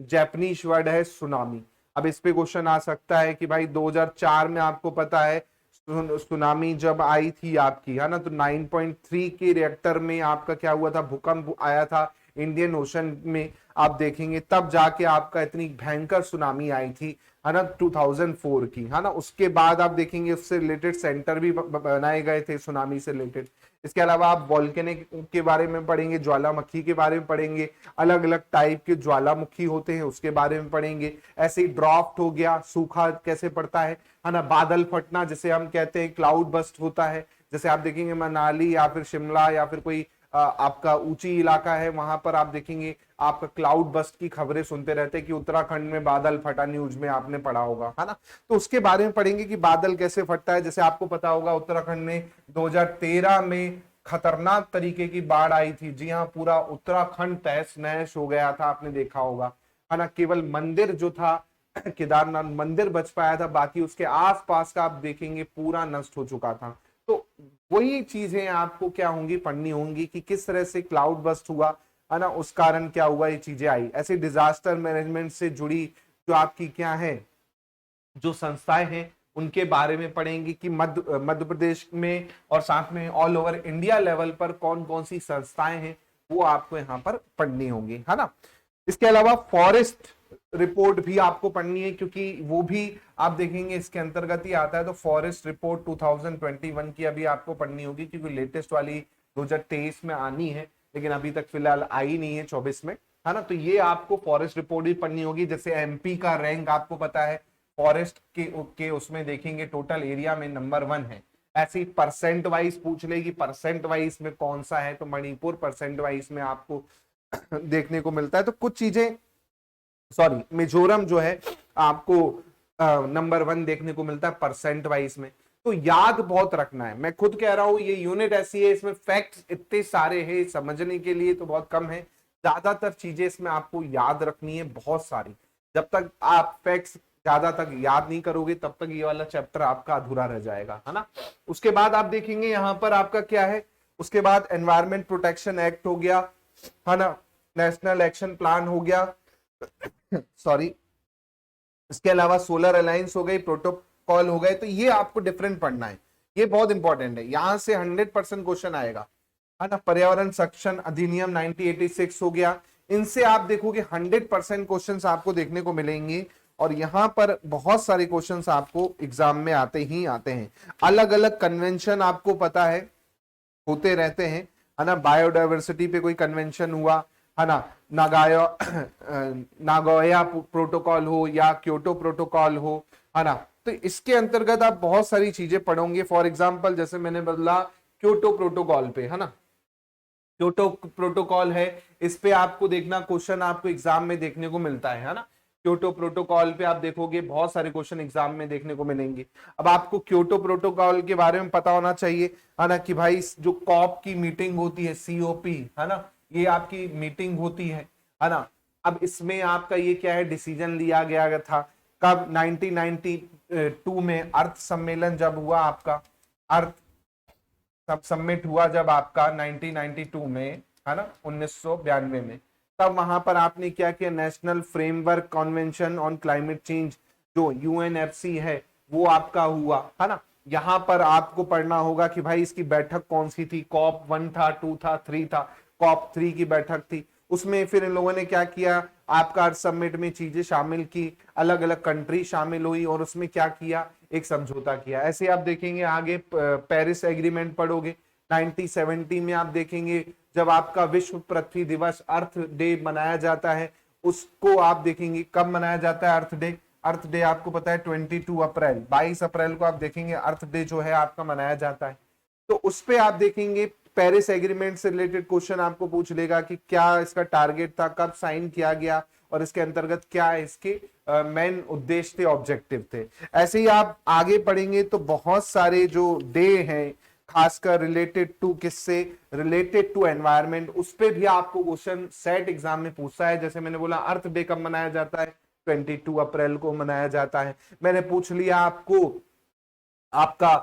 [SPEAKER 1] जैपनीज वर्ड है सुनामी। अब इस पे क्वेश्चन आ सकता है कि भाई 2004 में आपको पता है सुनामी जब आई थी आपकी, है ना, तो 9.3 के रिएक्टर में आपका क्या हुआ था, भूकंप आया था इंडियन ओशन में। आप देखेंगे तब जाके आपका इतनी भयंकर सुनामी आई थी, है ना, 2004 की, है ना। उसके बाद आप देखेंगे उससे रिलेटेड सेंटर भी बनाए गए थे सुनामी से रिलेटेड। इसके अलावा आप वॉल्केनिक के बारे में पढ़ेंगे, ज्वालामुखी के बारे में पढ़ेंगे, अलग अलग टाइप के ज्वालामुखी होते हैं उसके बारे में पढ़ेंगे। ऐसे ही ड्राफ्ट हो गया, सूखा कैसे पड़ता है ना, बादल फटना जिसे हम कहते हैं क्लाउड बस्ट होता है। जैसे आप देखेंगे मनाली या फिर शिमला या फिर कोई आपका ऊंची इलाका है, वहां पर आप देखेंगे आपका क्लाउड बस्ट की खबरें सुनते रहते हैं कि उत्तराखंड में बादल फटा, न्यूज में आपने पढ़ा होगा, है ना। तो उसके बारे में पढ़ेंगे कि बादल कैसे फटता है। जैसे आपको पता होगा उत्तराखंड में 2013 में खतरनाक तरीके की बाढ़ आई थी। जी हाँ, पूरा उत्तराखंड तहस नहस हो गया था, आपने देखा होगा, है ना। केवल मंदिर जो था केदारनाथ मंदिर बच पाया था, बाकी उसके आसपास का आप देखेंगे पूरा नष्ट हो चुका था। तो वही चीजें आपको क्या होंगी, पढ़नी होंगी कि किस तरह से क्लाउड बस्ट हुआ, है ना, उस कारण क्या हुआ, ये चीजें आई। ऐसे डिजास्टर मैनेजमेंट से जुड़ी जो आपकी क्या है जो संस्थाएं हैं उनके बारे में पढ़ेंगे कि मध्य प्रदेश में और साथ में ऑल ओवर इंडिया लेवल पर कौन कौन सी संस्थाएं हैं वो आपको यहाँ पर पढ़नी होंगी, है ना। इसके अलावा फॉरेस्ट रिपोर्ट भी आपको पढ़नी है, क्योंकि वो भी आप देखेंगे इसके अंतर्गत ही आता है। तो फॉरेस्ट रिपोर्ट 2021 की अभी आपको पढ़नी होगी, क्योंकि लेटेस्ट वाली 2023 में आनी है, लेकिन अभी तक फिलहाल आई नहीं है 24 में, है ना। तो ये आपको फॉरेस्ट रिपोर्ट भी पढ़नी होगी। जैसे एमपी का रैंक आपको पता है फॉरेस्ट के उसमें देखेंगे टोटल एरिया में नंबर 1 है। ऐसे ही परसेंट वाइज पूछ लेगी, परसेंट वाइज में कौन सा है, तो मणिपुर परसेंट वाइज में आपको देखने को मिलता है। तो कुछ चीजें, सॉरी, मिजोरम जो है आपको नंबर 1 देखने को मिलता है परसेंट वाइज में। तो याद बहुत रखना है, मैं खुद कह रहा हूं ये यूनिट ऐसी है, इसमें फैक्ट्स इतने सारे हैं समझने के लिए तो बहुत कम है। ज्यादातर चीजें इसमें आपको याद रखनी है बहुत सारी। जब तक आप फैक्ट्स ज्यादा तक याद नहीं करोगे तब तक ये वाला चैप्टर आपका अधूरा रह जाएगा, है ना। उसके बाद आप देखेंगे यहाँ पर आपका क्या है, उसके बाद एनवायरमेंट प्रोटेक्शन एक्ट हो गया, है ना, नेशनल एक्शन प्लान हो गया सॉरी, इसके अलावा सोलर अलायंस हो गई, प्रोटोकॉल हो गए। तो ये आपको डिफरेंट पढ़ना है, ये बहुत इंपॉर्टेंट है, यहां से 100% क्वेश्चन आएगा, है ना। पर्यावरण संरक्षण अधिनियम 1986 हो गया, इनसे आप देखोगे 100% क्वेश्चंस आपको देखने को मिलेंगे। और यहां पर बहुत सारे क्वेश्चंस आपको एग्जाम में आते ही आते हैं। अलग अलग कन्वेंशन आपको पता है होते रहते हैं, है ना। बायोडायवर्सिटी पे कोई कन्वेंशन हुआ, है ना, नागोया प्रोटोकॉल हो या क्योटो प्रोटोकॉल हो, है ना। तो इसके अंतर्गत आप बहुत सारी चीजें पढ़ोगे। फॉर एग्जांपल जैसे मैंने बोला क्योटो प्रोटोकॉल पे, है ना, क्योटो प्रोटोकॉल है, इस पे आपको देखना क्वेश्चन आपको एग्जाम में देखने को मिलता है ना। क्योटो प्रोटोकॉल पे आप देखोगे बहुत सारे क्वेश्चन एग्जाम में देखने को मिलेंगे। अब आपको क्योटो प्रोटोकॉल के बारे में पता होना चाहिए, है ना, कि भाई जो कॉप की मीटिंग होती है, सीओपी, है ना, ये आपकी मीटिंग होती है ना। अब इसमें आपका ये क्या है, डिसीजन लिया गया था कब, 1992 में अर्थ सम्मेलन जब हुआ आपका, अर्थ सब सबमिट हुआ जब आपका 1992 में, है ना, 1992 में, तब वहां पर आपने क्या किया, national framework convention on climate change जो यूएनएफसी है वो आपका हुआ, है ना। यहां पर आपको पढ़ना होगा कि भाई इसकी बैठक कौन सी थी, कॉप 1 था, 2 था, 3 था, कॉप 3 की बैठक थी। उसमें फिर इन लोगों ने क्या किया, आपका अर्थ समिट में चीजें शामिल की, अलग अलग कंट्री शामिल हुई और उसमें क्या किया, एक समझौता किया। ऐसे आप देखेंगे आगे पेरिस एग्रीमेंट पढ़ोगे 1970 में, आप देखेंगे जब आपका विश्व पृथ्वी दिवस अर्थ डे मनाया जाता है, उसको आप देखेंगे कब मनाया जाता है अर्थ डे। अर्थ डे आपको पता है 22 अप्रैल, 22 अप्रैल को आप देखेंगे अर्थ डे जो है आपका मनाया जाता है। तो उस पे आप देखेंगे पेरिस एग्रीमेंट से रिलेटेड क्वेश्चन आपको पूछ लेगा कि क्या इसका टारगेट था, कब साइन किया गया और इसके अंतर्गत क्या इसके मेन उद्देश्य थे, ऑब्जेक्टिव थे। ऐसे ही आप आगे पढ़ेंगे तो बहुत सारे जो डे हैं, खासकर रिलेटेड टू किससे, रिलेटेड टू एनवायरमेंट, उस पे भी आपको क्वेश्चन सेट एग्जाम में पूछता है। जैसे मैंने बोला अर्थ डे कब मनाया जाता है, 22 अप्रैल को मनाया जाता है। मैंने पूछ लिया आपको आपका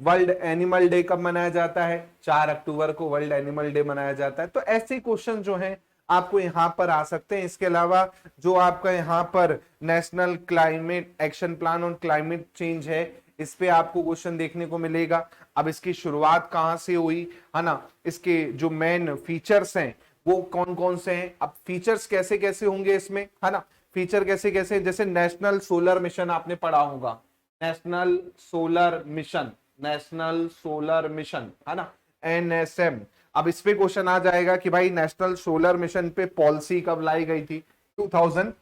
[SPEAKER 1] वर्ल्ड एनिमल डे कब मनाया जाता है, 4 अक्टूबर को वर्ल्ड एनिमल डे मनाया जाता है। तो ऐसे क्वेश्चन जो हैं आपको यहाँ पर आ सकते हैं। इसके अलावा जो आपका यहाँ पर national climate action plan on climate change है, इस पे आपको क्वेश्चन देखने को मिलेगा। अब इसकी शुरुआत कहां से हुई है ना, इसके जो मेन फीचर्स हैं वो कौन कौन से हैं। अब फीचर्स कैसे कैसे होंगे इसमें, है ना, फीचर कैसे कैसे, जैसे नेशनल सोलर मिशन आपने पढ़ा होगा, national solar mission, national solar mission, है ना, एनएसएम। अब इस पे क्वेश्चन आ जाएगा कि भाई नेशनल सोलर मिशन पे पॉलिसी कब लाई गई थी, 2010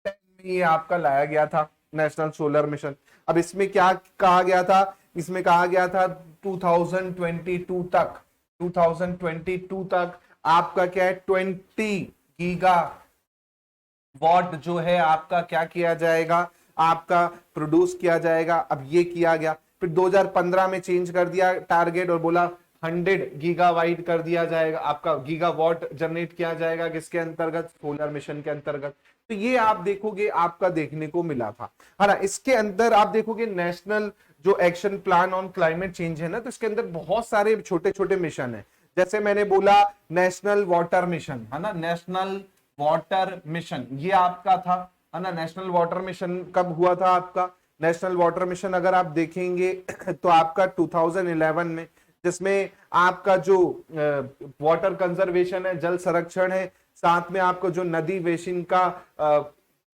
[SPEAKER 1] में ये आपका लाया गया था नेशनल सोलर मिशन। अब इसमें क्या कहा गया था, इसमें कहा गया था 2022 तक, 2022 तक आपका क्या है 20 गीगा वॉट जो है आपका क्या किया जाएगा, आपका प्रोड्यूस किया जाएगा। अब ये किया गया, फिर 2015 में चेंज कर दिया टारगेट और बोला 100 गीगावाट कर दिया जाएगा, आपका गीगावाट जनरेट किया जाएगा किसके अंतर्गत, सोलर मिशन के अंतर्गत। तो ये आप देखोगे आपका देखने को मिला था, है ना। इसके अंदर आप देखोगे नेशनल जो action plan on climate change है ना, तो इसके अंदर बहुत सारे छोटे छोटे मिशन है। जैसे मैंने बोला नेशनल वाटर मिशन, है ना, नेशनल वाटर मिशन ये आपका था, है ना। नेशनल वाटर मिशन कब हुआ था आपका, नेशनल वाटर मिशन अगर आप देखेंगे तो आपका 2011 में, जिसमें आपका जो वाटर कंजर्वेशन है, जल संरक्षण है, साथ में आपको जो नदी बेसिन का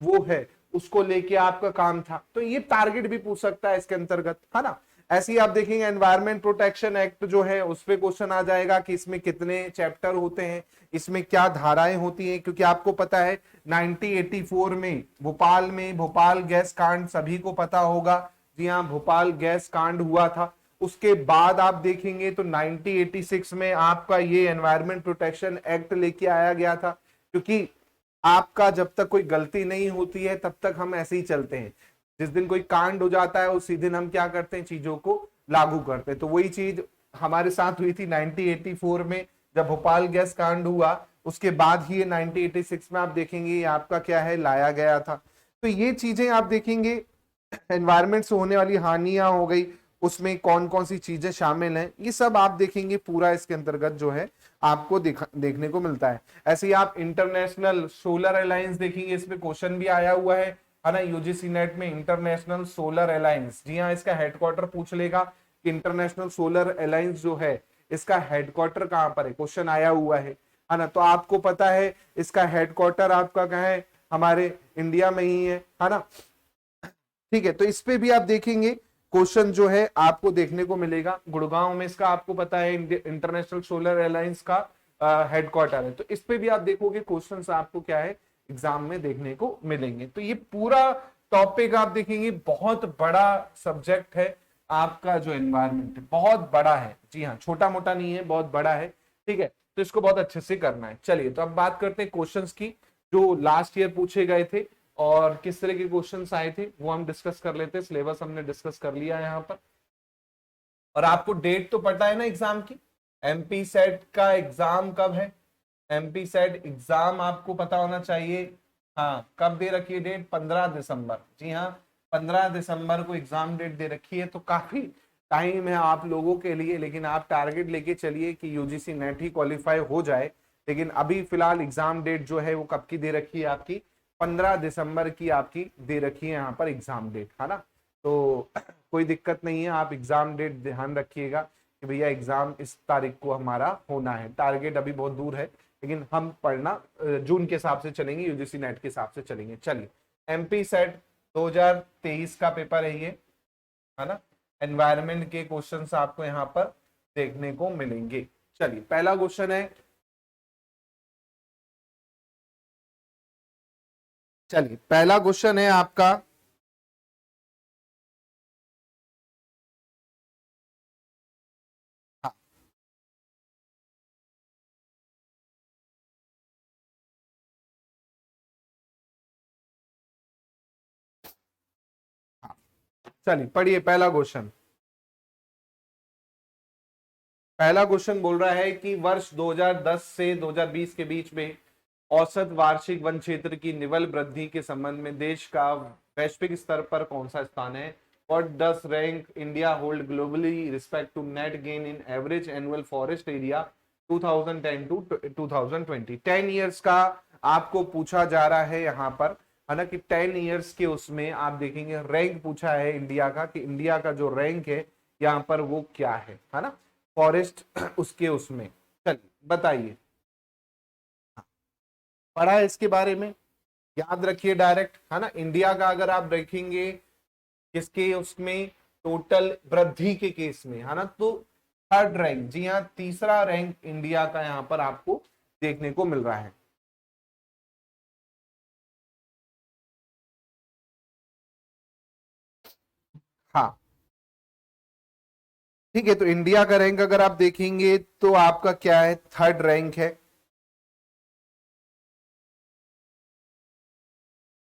[SPEAKER 1] वो है उसको लेके आपका काम था। तो ये टारगेट भी पूछ सकता है इसके अंतर्गत, है ना। ऐसे ही आप देखेंगे एनवायरमेंट प्रोटेक्शन एक्ट जो है उस पे क्वेश्चन आ जाएगा कि इसमें कितने चैप्टर होते हैं, इसमें क्या धाराएं होती हैं, क्योंकि आपको पता है 1984 में भोपाल गैस कांड सभी को पता होगा, जी हाँ भोपाल गैस कांड हुआ था। उसके बाद आप देखेंगे तो 1986 में आपका ये एनवायरमेंट प्रोटेक्शन एक्ट लेके आया गया था, क्योंकि आपका जब तक कोई गलती नहीं होती है तब तक हम ऐसे ही चलते हैं, जिस दिन कोई कांड हो जाता है उसी दिन हम क्या करते हैं, चीजों को लागू करते हैं। तो वही चीज हमारे साथ हुई थी 1984 में जब भोपाल गैस कांड हुआ, उसके बाद ही ये 1986 में आप देखेंगे ये आपका क्या है लाया गया था। तो ये चीजें आप देखेंगे एनवायरमेंट से होने वाली हानियां हो गई, उसमें कौन कौन सी चीजें शामिल हैं, ये सब आप देखेंगे पूरा इसके अंतर्गत जो है आपको देखने को मिलता है। ऐसे ही आप इंटरनेशनल सोलर अलायंस देखेंगे, इसमें क्वेश्चन भी आया हुआ है ना, यूजीसी नेट में इंटरनेशनल सोलर अलायंस, जी हाँ इसका हेडक्वार्टर पूछ लेगा कि इंटरनेशनल सोलर अलायंस जो है इसका हेडक्वार्टर कहां पर है, क्वेश्चन आया हुआ है ना। तो आपको पता है इसका हेडक्वार्टर आपका कहाँ है, हमारे इंडिया में ही है ना। ठीक है, तो इस पे भी आप देखेंगे क्वेश्चन जो है आपको देखने को मिलेगा, गुड़गांव में इसका आपको पता है इंटरनेशनल सोलर अलायंस का हेडक्वार्टर है। तो इस पे भी आप देखोगे क्वेश्चंस आपको क्या है एग्जाम में देखने को मिलेंगे। तो ये पूरा टॉपिक आप देखेंगे बहुत बड़ा सब्जेक्ट है आपका, जो एनवायरमेंट है बहुत बड़ा है, जी हाँ छोटा मोटा नहीं है, बहुत बड़ा है। ठीक है, तो इसको बहुत अच्छे से करना है। चलिए तो अब बात करते हैं क्वेश्चंस की जो लास्ट ईयर पूछे गए थे और किस तरह के क्वेश्चंस आए थे वो हम डिस्कस कर लेते हैं। सिलेबस हमने डिस्कस कर लिया है यहाँ पर, और आपको डेट तो पता है ना एग्जाम की, एमपी सेट का एग्जाम कब है, एमपी सेट एग्जाम आपको पता होना चाहिए। हाँ कब दे रखी है डेट, 15 दिसंबर, जी हाँ 15 दिसंबर को एग्जाम डेट दे रखी है। तो काफी टाइम है आप लोगों के लिए, लेकिन आप टारगेट लेके चलिए कि यूजीसी नेट ही क्वालिफाई हो जाए। लेकिन अभी फिलहाल एग्जाम डेट जो है वो कब की दे रखी है आपकी, 15 दिसंबर की आपकी दे रखी है यहाँ पर एग्जाम डेट, है ना। तो कोई दिक्कत नहीं है, आप एग्जाम डेट ध्यान रखिएगा कि भैया एग्जाम इस तारीख को हमारा होना है। टारगेट अभी बहुत दूर है, लेकिन हम पढ़ना जून के हिसाब से चलेंगे, यूजीसी नेट के हिसाब से चलेंगे। चलिए एमपी सेट 2023 का पेपर है ये, है ना। एनवायरमेंट के क्वेश्चंस आपको यहाँ पर देखने को मिलेंगे। चलिए पहला क्वेश्चन है, चलिए पहला क्वेश्चन है आपका, हाँ, हाँ, चलिए पढ़िए पहला क्वेश्चन। पहला क्वेश्चन बोल रहा है कि वर्ष 2010 से 2020 के बीच में औसत वार्षिक वन क्षेत्र की निवल वृद्धि के संबंध में देश का वैश्विक स्तर पर कौन सा स्थान है? What does rank India hold globally respect to net gain in average annual forest area 2010 to 2020? 10 years का आपको पूछा जा रहा है यहाँ पर, है ना, कि 10 इयर्स के उसमें आप देखेंगे रैंक पूछा है इंडिया का, कि इंडिया का जो रैंक है यहाँ पर वो क्या है ना, फॉरेस्ट उसके उसमें। चलिए बताइए, पढ़ा है इसके बारे में, याद रखिए डायरेक्ट, है ना। इंडिया का अगर आप देखेंगे किसके उसमें, टोटल वृद्धि के केस में, है ना, तो थर्ड रैंक, जी हाँ, तीसरा रैंक इंडिया का यहाँ पर आपको देखने को मिल रहा है। हाँ ठीक है, तो इंडिया का रैंक अगर आप देखेंगे तो आपका क्या है, थर्ड रैंक है।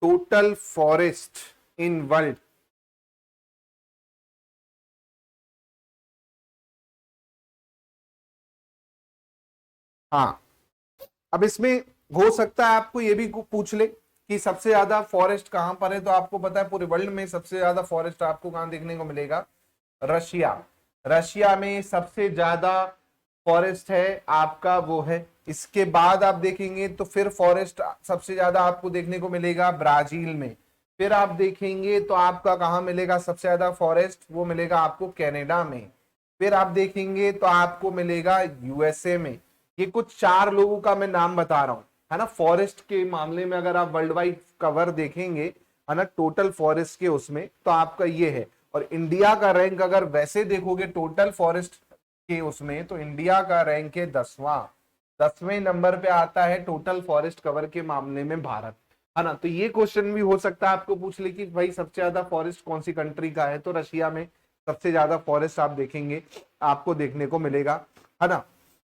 [SPEAKER 1] टोटल फॉरेस्ट इन वर्ल्ड, हाँ। अब इसमें हो सकता है आपको ये भी पूछ ले कि सबसे ज्यादा फॉरेस्ट कहां पर है, तो आपको पता है पूरे वर्ल्ड में सबसे ज्यादा फॉरेस्ट आपको कहां देखने को मिलेगा, रशिया। रशिया में सबसे ज्यादा फॉरेस्ट है आपका वो है। इसके बाद आप देखेंगे तो फिर फॉरेस्ट सबसे ज्यादा आपको देखने को मिलेगा ब्राजील में। फिर आप देखेंगे तो आपका कहां मिलेगा सबसे ज्यादा फॉरेस्ट, वो मिलेगा आपको कनाडा में। फिर आप देखेंगे तो आपको मिलेगा यूएसए में। ये कुछ 4 लोगों का मैं नाम बता रहा हूं, है ना, फॉरेस्ट के मामले में अगर आप वर्ल्ड वाइड कवर देखेंगे, है ना, टोटल फॉरेस्ट के उसमें, तो आपका ये है। और इंडिया का रैंक अगर वैसे देखोगे टोटल फॉरेस्ट के उसमें, तो इंडिया का रैंक है 10वें नंबर पे आता है टोटल फॉरेस्ट कवर के मामले में भारत, है ना। तो ये क्वेश्चन भी हो सकता है आपको पूछ ले कि भाई सबसे ज्यादा फॉरेस्ट कौन सी कंट्री का है, तो रशिया में सबसे ज्यादा फॉरेस्ट आप देखेंगे आपको देखने को मिलेगा, है ना।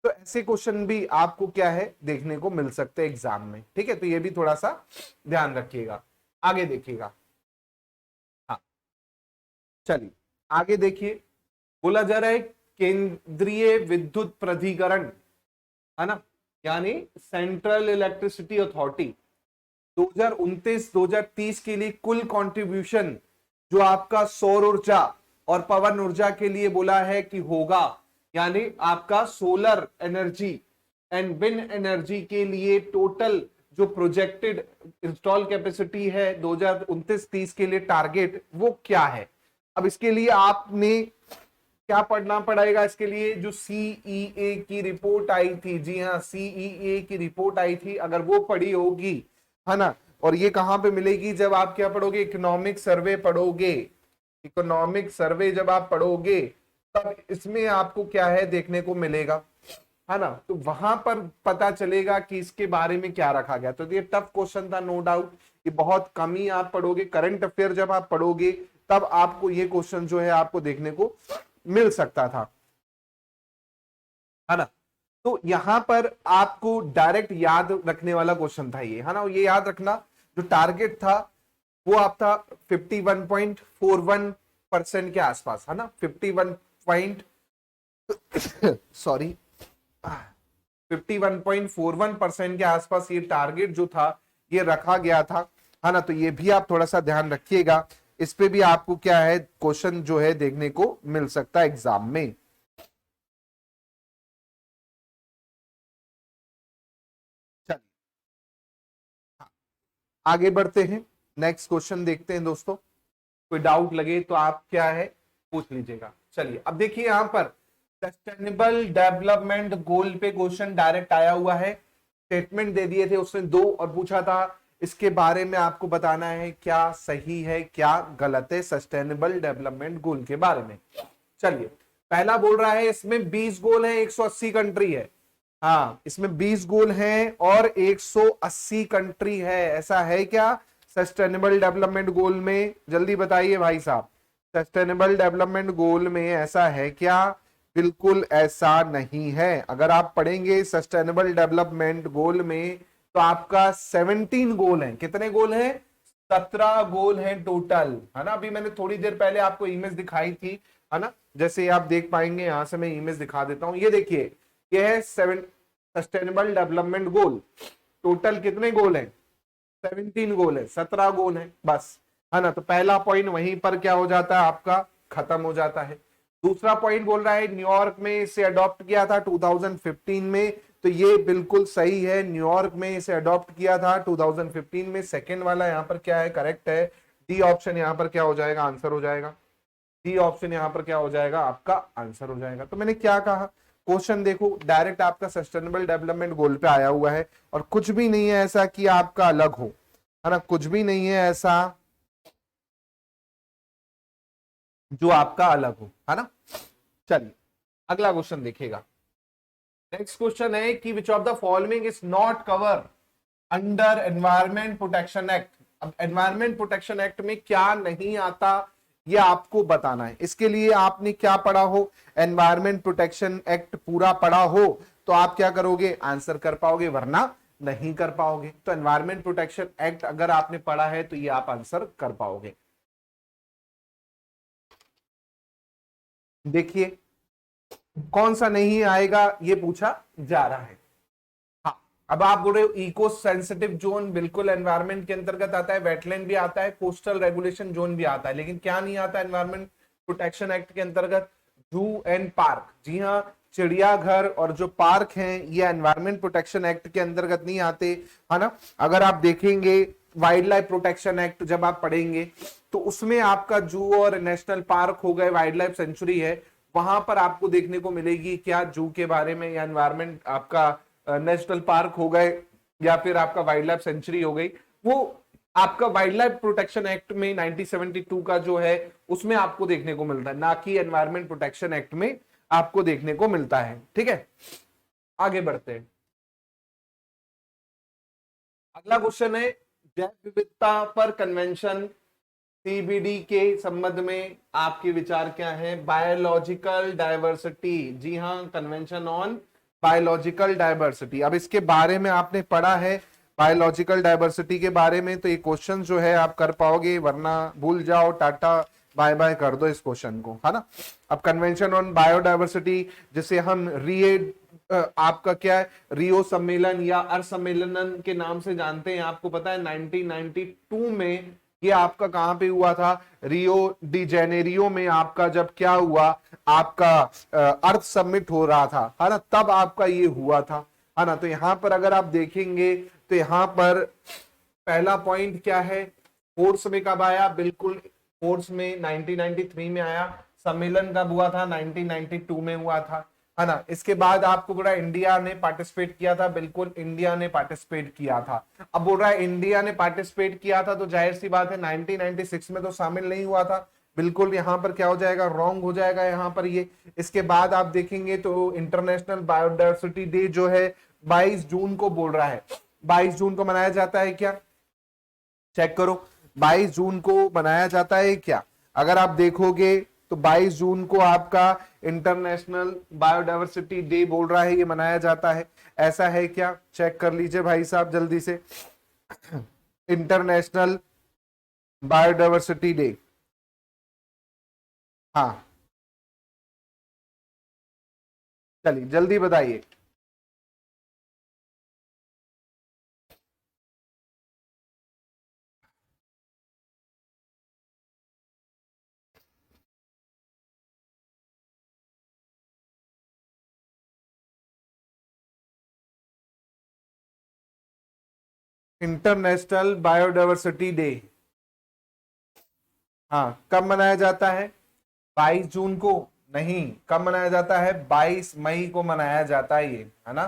[SPEAKER 1] तो ऐसे क्वेश्चन भी आपको क्या है देखने को मिल सकते हैं एग्जाम में, ठीक है। तो ये भी थोड़ा सा ध्यान रखिएगा। आगे देखिएगा, हाँ चलिए आगे देखिए। बोला जा रहा है केंद्रीय विद्युत प्राधिकरण, है ना, यानी सेंट्रल इलेक्ट्रिसिटी अथॉरिटी 2029-2030 के लिए कुल कंट्रीब्यूशन जो आपका सौर ऊर्जा और पवन ऊर्जा के लिए बोला है कि होगा, यानी आपका solar energy and wind energy के लिए टोटल जो प्रोजेक्टेड इंस्टॉल कैपेसिटी है 2029-30 के लिए टारगेट, वो क्या है। अब इसके लिए आपने क्या पढ़ना पड़ेगा, इसके लिए जो सीईए की रिपोर्ट आई थी, जी हाँ, सीईए की रिपोर्ट आई थी, अगर वो पढ़ी होगी, है ना, और ये कहां पे मिलेगी, जब आप क्या पढ़ोगे, इकोनॉमिक सर्वे पढ़ोगे। इकोनॉमिक सर्वे जब आप पढ़ोगे तब इसमें आपको क्या है देखने को मिलेगा, है ना। तो वहां पर पता चलेगा कि इसके बारे में क्या रखा गया। तो ये टफ क्वेश्चन था, नो डाउट, ये बहुत कम ही आप पढ़ोगे। करंट अफेयर जब आप पढ़ोगे तब आपको ये क्वेश्चन जो है आपको देखने को मिल सकता था, है ना। तो यहां पर आपको डायरेक्ट याद रखने वाला क्वेश्चन था ये, है ना। ये याद रखना, जो टारगेट था वो आप था 51.41% के आसपास, है ना, 51 पॉइंट सॉरी 51.41% के आसपास ये टारगेट जो था ये रखा गया था, है ना। तो ये भी आप थोड़ा सा ध्यान रखिएगा, इस पे भी आपको क्या है क्वेश्चन जो है देखने को मिल सकता है एग्जाम में। चलिए आगे बढ़ते हैं, नेक्स्ट क्वेश्चन देखते हैं दोस्तों। कोई डाउट लगे तो आप क्या है पूछ लीजिएगा। चलिए अब देखिए यहां पर सस्टेनेबल डेवलपमेंट गोल पे क्वेश्चन डायरेक्ट आया हुआ है। स्टेटमेंट दे दिए थे उसने 2 और पूछा था इसके बारे में आपको बताना है क्या सही है क्या गलत है सस्टेनेबल डेवलपमेंट गोल के बारे में। चलिए पहला बोल रहा है इसमें 20 गोल है, 180 कंट्री है। हाँ इसमें 20 गोल हैं और 180 कंट्री है, ऐसा है क्या सस्टेनेबल डेवलपमेंट गोल में? जल्दी बताइए भाई साहब, सस्टेनेबल डेवलपमेंट गोल में ऐसा है क्या? बिल्कुल ऐसा नहीं है। अगर आप पढ़ेंगे सस्टेनेबल डेवलपमेंट गोल में तो आपका 17 गोल है। कितने गोल हैं? 17 गोल हैं टोटल, है ना। अभी मैंने थोड़ी देर पहले आपको इमेज दिखाई थी, है ना। जैसे आप देख पाएंगे, यहां से मैं इमेज दिखा देता हूं, ये देखिए, ये है सस्टेनेबल डेवलपमेंट गोल। टोटल कितने गोल हैं? 17 गोल है, 17 गोल है बस, है ना। तो पहला पॉइंट वहीं पर क्या हो जाता है आपका, खत्म हो जाता है। दूसरा पॉइंट बोल रहा है न्यूयॉर्क में इसे अडॉप्ट किया था 2015 में, तो ये बिल्कुल सही है, न्यूयॉर्क में इसे अडॉप्ट किया था 2015 में। सेकेंड वाला यहाँ पर क्या है, करेक्ट है। डी ऑप्शन यहाँ पर क्या हो जाएगा, आंसर हो जाएगा। डी ऑप्शन यहाँ पर क्या हो जाएगा, आपका आंसर हो जाएगा। तो मैंने क्या कहा, क्वेश्चन देखो डायरेक्ट आपका सस्टेनेबल डेवलपमेंट गोल पे आया हुआ है, और कुछ भी नहीं है ऐसा कि आपका अलग हो, है ना, कुछ भी नहीं है ऐसा जो आपका अलग हो, है ना। चलिए अगला क्वेश्चन देखिएगा। नेक्स्ट क्वेश्चन है कि which of the following is not cover under environment protection act. अब एनवायरमेंट प्रोटेक्शन एक्ट में क्या नहीं आता, ये आपको बताना है। इसके लिए आपने क्या पढ़ा हो, एनवायरमेंट प्रोटेक्शन एक्ट पूरा पढ़ा हो तो आप क्या करोगे, आंसर कर पाओगे, वरना नहीं कर पाओगे। तो एनवायरमेंट प्रोटेक्शन एक्ट अगर आपने पढ़ा है तो ये आप आंसर कर पाओगे। देखिए कौन सा नहीं आएगा ये पूछा जा रहा है। हाँ, अब आप बोल रहे हो इको सेंसिटिव जोन बिल्कुल एनवायरमेंट के अंतर्गत आता है, वेटलैंड भी आता है, कोस्टल रेगुलेशन जोन भी आता है, लेकिन क्या नहीं आता एनवायरमेंट प्रोटेक्शन एक्ट के अंतर्गत, जू एंड पार्क। जी हाँ, चिड़ियाघर और जो पार्क हैं ये एनवायरमेंट प्रोटेक्शन एक्ट के अंतर्गत नहीं आते, है ना। अगर आप देखेंगे वाइल्ड लाइफ प्रोटेक्शन एक्ट जब आप पढ़ेंगे तो उसमें आपका जू और नेशनल पार्क हो गए, वाइल्ड लाइफ सेंचुरी है, वहां पर आपको देखने को मिलेगी क्या, जू के बारे में या एनवायरमेंट आपका नेशनल पार्क हो गए या फिर आपका वाइल्ड लाइफ सेंचुरी हो गई, वो आपका वाइल्ड लाइफ प्रोटेक्शन एक्ट में 1972 का जो है उसमें आपको देखने को मिलता है, ना कि एनवायरमेंट प्रोटेक्शन एक्ट में आपको देखने को मिलता है। ठीक है, आगे बढ़ते हैं। अगला क्वेश्चन है जैव विविधता पर कन्वेंशन सीबीडी के संबंध में आपके विचार क्या है। बायोलॉजिकल डाइवर्सिटी, जी हाँ, कन्वेंशन ऑन बायोलॉजिकल डाइवर्सिटी। अब इसके बारे में आपने पढ़ा है बायोलॉजिकल डाइवर्सिटी के बारे में, तो ये क्वेश्चन जो है आप कर पाओगे, वरना भूल जाओ, टाटा बाय बाय कर दो इस क्वेश्चन को, है ना। अब कन्वेंशन ऑन बायोडाइवर्सिटी जिसे हम आपका क्या है, रियो सम्मेलन या अर्थ सम्मेलन के नाम से जानते हैं, आपको पता है 1992 में ये आपका कहां पे हुआ था, रियो डी जेनेरियो में आपका जब क्या हुआ, आपका अर्थ समिट हो रहा था, है ना, तब आपका ये हुआ था, है ना। तो यहां पर अगर आप देखेंगे तो यहां पर पहला पॉइंट क्या है, फोर्स में कब आया, बिल्कुल फोर्स में 1993 में आया। सम्मेलन कब हुआ था, 1992 में हुआ था, है ना। इसके बाद आपको बोला इंडिया ने पार्टिसिपेट किया था, बिल्कुल इंडिया ने पार्टिसिपेट किया था। अब बोल रहा है इंडिया ने पार्टिसिपेट किया था तो जाहिर सी बात है 1996 में तो शामिल नहीं हुआ था, बिल्कुल यहां पर क्या हो जाएगा, रॉन्ग हो जाएगा यहां पर ये। इसके बाद आप देखेंगे तो इंटरनेशनल बायोडाइवर्सिटी डे जो है 22 जून को बोल रहा है, 22 जून को मनाया जाता है क्या, चेक करो, 22 जून को मनाया जाता है क्या। अगर आप देखोगे तो 22 जून को आपका इंटरनेशनल बायोडाइवर्सिटी डे बोल रहा है, ये मनाया जाता है, ऐसा है क्या, चेक कर लीजिए भाई साहब जल्दी से। इंटरनेशनल बायोडाइवर्सिटी डे, हाँ चलिए जल्दी बताइए। इंटरनेशनल बायोडाइवर्सिटी डे, हाँ कब मनाया जाता है, 22 जून को नहीं, कब मनाया जाता है, 22 मई को मनाया जाता है ये, है ना,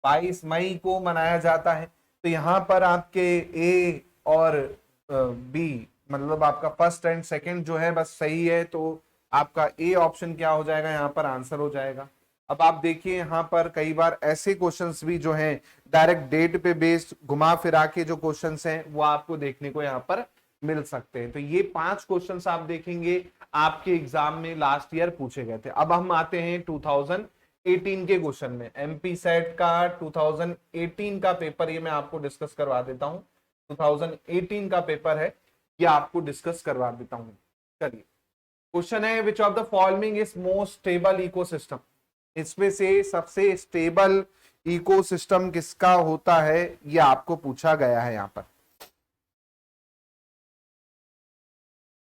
[SPEAKER 1] 22 मई को मनाया जाता है। तो यहां पर आपके ए और बी, मतलब आपका फर्स्ट एंड सेकंड जो है बस सही है, तो आपका ए ऑप्शन क्या हो जाएगा, यहाँ पर आंसर हो जाएगा। अब आप देखिए यहाँ पर कई बार ऐसे क्वेश्चंस भी जो हैं डायरेक्ट डेट पे बेस्ड घुमा फिरा के जो क्वेश्चंस हैं वो आपको देखने को यहाँ पर मिल सकते हैं। तो ये 5 क्वेश्चंस आप देखेंगे आपके एग्जाम में लास्ट ईयर पूछे गए थे। अब हम आते हैं 2018 के क्वेश्चन में, एमपी सेट का 2018 का पेपर, ये मैं आपको डिस्कस करवा देता हूं, 2018 का पेपर है ये आपको डिस्कस करवा देता हूं। चलिए क्वेश्चन है which of the following is most stable ecosystem, इसमें से सबसे स्टेबल इकोसिस्टम किसका होता है, ये आपको पूछा गया है यहां पर।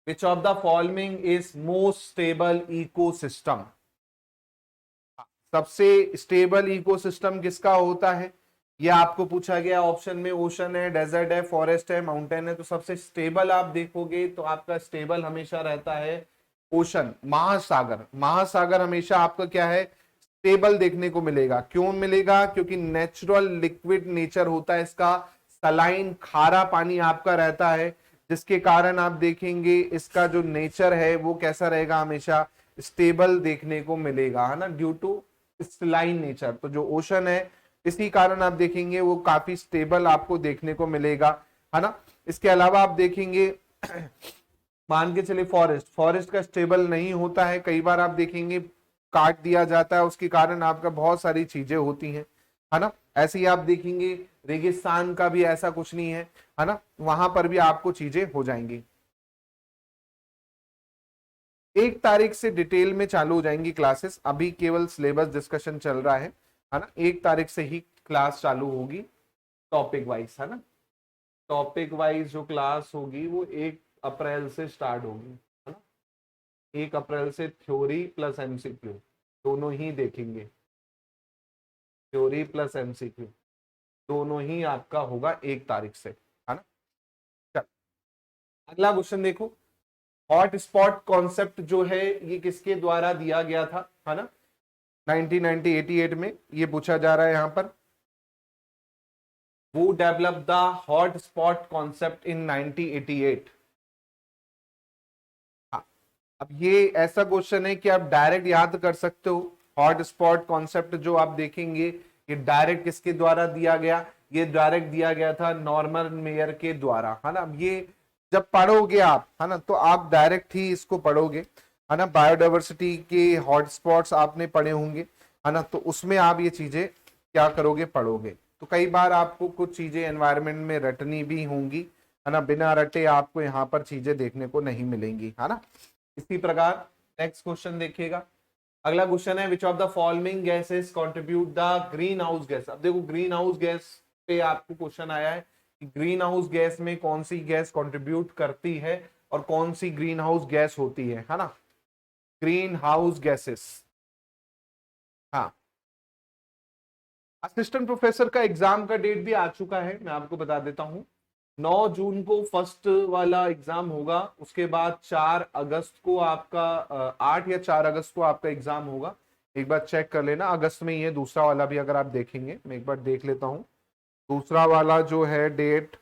[SPEAKER 1] Which of the following is most stable ecosystem, सबसे स्टेबल इकोसिस्टम किसका होता है, ये आपको पूछा गया। ऑप्शन में ओशन है, डेजर्ट है, फॉरेस्ट है, माउंटेन है। तो सबसे स्टेबल आप देखोगे तो आपका स्टेबल हमेशा रहता है ओशन, महासागर। महासागर हमेशा आपका क्या है, स्टेबल देखने को मिलेगा। क्यों मिलेगा, क्योंकि नेचुरल लिक्विड नेचर होता है इसका, सलाइन खारा पानी आपका रहता है, जिसके कारण आप देखेंगे इसका जो नेचर है वो कैसा रहेगा, हमेशा स्टेबल देखने को मिलेगा, है ना, ड्यू टू सलाइन नेचर। तो जो ओशन है इसी कारण आप देखेंगे वो काफी स्टेबल आपको देखने को मिलेगा, है ना। इसके अलावा आप देखेंगे मान के चले फॉरेस्ट, फॉरेस्ट का स्टेबल नहीं होता है, कई बार आप देखेंगे काट दिया जाता है, उसके कारण आपका बहुत सारी चीजें होती हैं, है ना। ऐसे ही आप देखेंगे रेगिस्तान का भी ऐसा कुछ नहीं है ना, वहां पर भी आपको चीजें हो जाएंगी। 1 तारीख से डिटेल में चालू हो जाएंगी क्लासेस, अभी केवल सिलेबस डिस्कशन चल रहा है ना। 1 तारीख से ही क्लास चालू होगी टॉपिक वाइज, है ना। टॉपिक वाइज जो क्लास होगी वो 1 अप्रैल से स्टार्ट होगी, है ना। 1 अप्रैल से थ्योरी प्लस एमसीक्यू दोनों ही देखेंगे, थ्योरी प्लस एमसीक्यू दोनों ही आपका होगा 1 तारीख से, है ना। चल अगला क्वेश्चन देखो, हॉट स्पॉट कॉन्सेप्ट जो है ये किसके द्वारा दिया गया था, है ना, 1988 में ये पूछा जा रहा है यहां पर। Who developed the hot spot concept in 1988? हाँ, अब ये ऐसा क्वेश्चन है कि आप डायरेक्ट याद कर सकते हो। हॉट स्पॉट कॉन्सेप्ट जो आप देखेंगे ये डायरेक्ट किसके द्वारा दिया गया, ये डायरेक्ट दिया गया था नॉर्मन मेयर के द्वारा, है ना। अब ये जब पढ़ोगे आप, है ना, तो आप डायरेक्ट ही इसको पढ़ोगे, है ना। बायोडाइवर्सिटी के हॉटस्पॉट्स आपने पढ़े होंगे, है ना, तो उसमें आप ये चीजें क्या करोगे, पढ़ोगे। तो कई बार आपको कुछ चीजें एनवायरनमेंट में रटनी भी होंगी, है ना, बिना रटे आपको यहाँ पर चीजें देखने को नहीं मिलेंगी, है ना। इसी प्रकार नेक्स्ट क्वेश्चन देखिएगा। अगला क्वेश्चन है which of the following gases contribute the green house gas. अब देखो ग्रीन हाउस गैस पे आपको क्वेश्चन आया है कि ग्रीन हाउस गैस में कौन सी गैस कंट्रीब्यूट करती है और कौन सी ग्रीन हाउस गैस होती है ना। ग्रीन हाउस गैसेस, हाँ। असिस्टेंट प्रोफेसर का एग्जाम का डेट भी आ चुका है, मैं आपको बता देता हूं। 9 जून को फर्स्ट वाला एग्जाम होगा, उसके बाद 4 अगस्त को आपका 8 या 4 अगस्त को आपका एग्जाम होगा। एक बार चेक कर लेना, अगस्त में ही है दूसरा वाला भी, अगर आप देखेंगे मैं एक बार देख लेता हूं दूसरा वाला जो है डेट।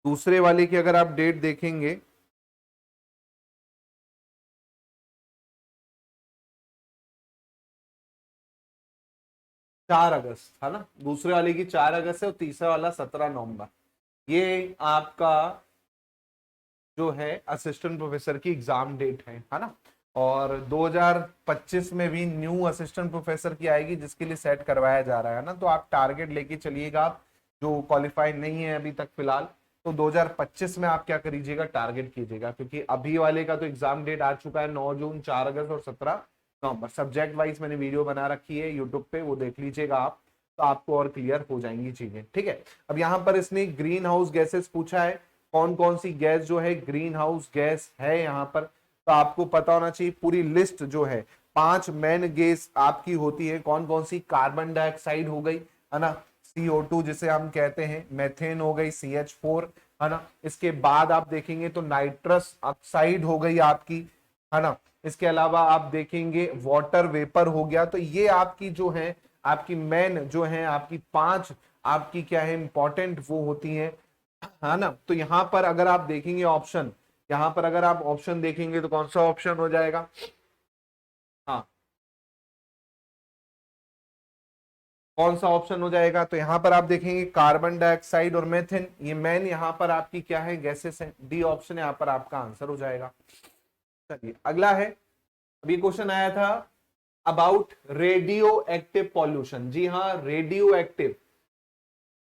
[SPEAKER 1] दूसरे वाले की अगर आप डेट देखेंगे 4 अगस्त, है ना। दूसरे वाले की 4 अगस्त है और तीसरा वाला 17 नवंबर। ये आपका जो है असिस्टेंट प्रोफेसर की एग्जाम डेट है ना। और 2025 में भी न्यू असिस्टेंट प्रोफेसर की आएगी जिसके लिए सेट करवाया जा रहा है ना। तो आप टारगेट लेके चलिएगा, आप जो क्वालिफाई नहीं है अभी तक फिलहाल, तो 2025 में आप क्या करिएगा, टारगेट कीजिएगा। क्योंकि अभी वाले का तो एग्जाम डेट आ चुका है 9 जून, 4 अगस्त और 17 नवंबर। सब्जेक्ट वाइज मैंने वीडियो बना रखी है यूट्यूब पे, वो देख लीजिएगा आप, तो आपको और क्लियर हो जाएंगी चीजें, ठीक है। अब यहाँ पर इसने ग्रीन हाउस गैसेस पूछा है, कौन कौन सी गैस जो है ग्रीन हाउस गैस है यहाँ पर, तो आपको पता होना चाहिए पूरी लिस्ट जो है। 5 मेन गैस आपकी होती है, कौन कौन सी, कार्बन डाइऑक्साइड हो गई, है ना, CO2 जिसे हम कहते हैं, मेथेन हो गई, CH4, है ना। इसके बाद आप देखेंगे तो नाइट्रस ऑक्साइड हो गई आपकी, है ना। इसके अलावा आप देखेंगे वाटर वेपर हो गया। तो ये आपकी जो है, आपकी मेन जो है आपकी 5 आपकी क्या है इंपॉर्टेंट वो होती है, है ना। तो यहां पर अगर आप देखेंगे ऑप्शन, यहां पर अगर आप ऑप्शन देखेंगे तो कौन सा ऑप्शन हो जाएगा, हाँ, कौन सा ऑप्शन हो जाएगा। तो यहां पर आप देखेंगे कार्बन डाइऑक्साइड और मेथेन, ये मेन यहां पर आपकी क्या है गैसेस है। डी ऑप्शन यहां पर आपका आंसर हो जाएगा। चलिए अगला है, अभी क्वेश्चन आया था अबाउट रेडियो एक्टिव पॉल्यूशन। जी हाँ, रेडियो एक्टिव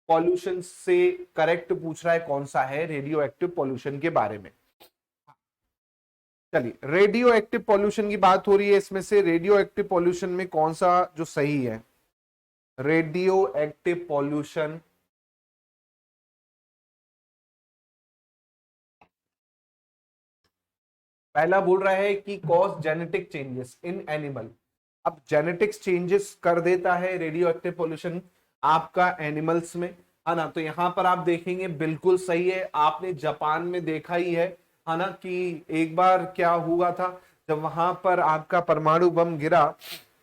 [SPEAKER 1] पॉल्यूशन से करेक्ट पूछ रहा है, कौन सा है रेडियो एक्टिव पॉल्यूशन के बारे में। चलिए, रेडियो एक्टिव पॉल्यूशन की बात हो रही है, इसमें से रेडियो एक्टिव पॉल्यूशन में कौन सा जो सही है, रेडियो एक्टिव पॉल्यूशन पहला बोल रहा है कि cause genetic changes in animal. अब जेनेटिक्स चेंजेस कर देता है रेडियो एक्टिव पॉल्यूशन आपका एनिमल्स में, है ना। तो यहां पर आप देखेंगे बिल्कुल सही है, आपने जापान में देखा ही है ना, कि एक बार क्या हुआ था, जब वहां पर आपका परमाणु बम गिरा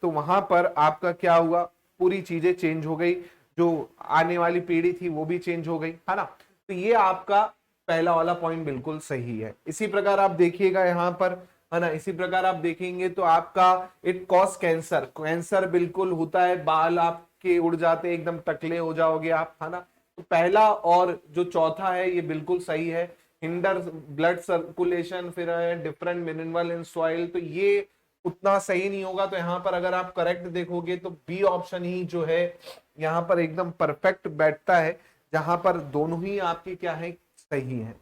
[SPEAKER 1] तो वहां पर आपका क्या हुआ, पूरी चीजें चेंज हो गई, जो आने वाली पीढ़ी थी वो भी चेंज हो गई, है ना। तो ये आपका पहला वाला पॉइंट बिल्कुल सही है। इसी प्रकार आप देखिएगा यहाँ पर, है ना, इसी प्रकार आप देखेंगे तो आपका इट कॉज कैंसर, कैंसर बिल्कुल होता है, बाल आपके उड़ जाते, एकदम टकले हो जाओगे आप, है ना। तो पहला और जो चौथा है ये बिल्कुल सही है, हिंडर ब्लड सर्कुलेशन, फिर डिफरेंट मिनरल इन सॉइल, तो ये उतना सही नहीं होगा। तो यहाँ पर अगर आप करेक्ट देखोगे तो बी ऑप्शन ही जो है यहाँ पर एकदम परफेक्ट बैठता है, जहां पर दोनों ही आपके क्या है, सही है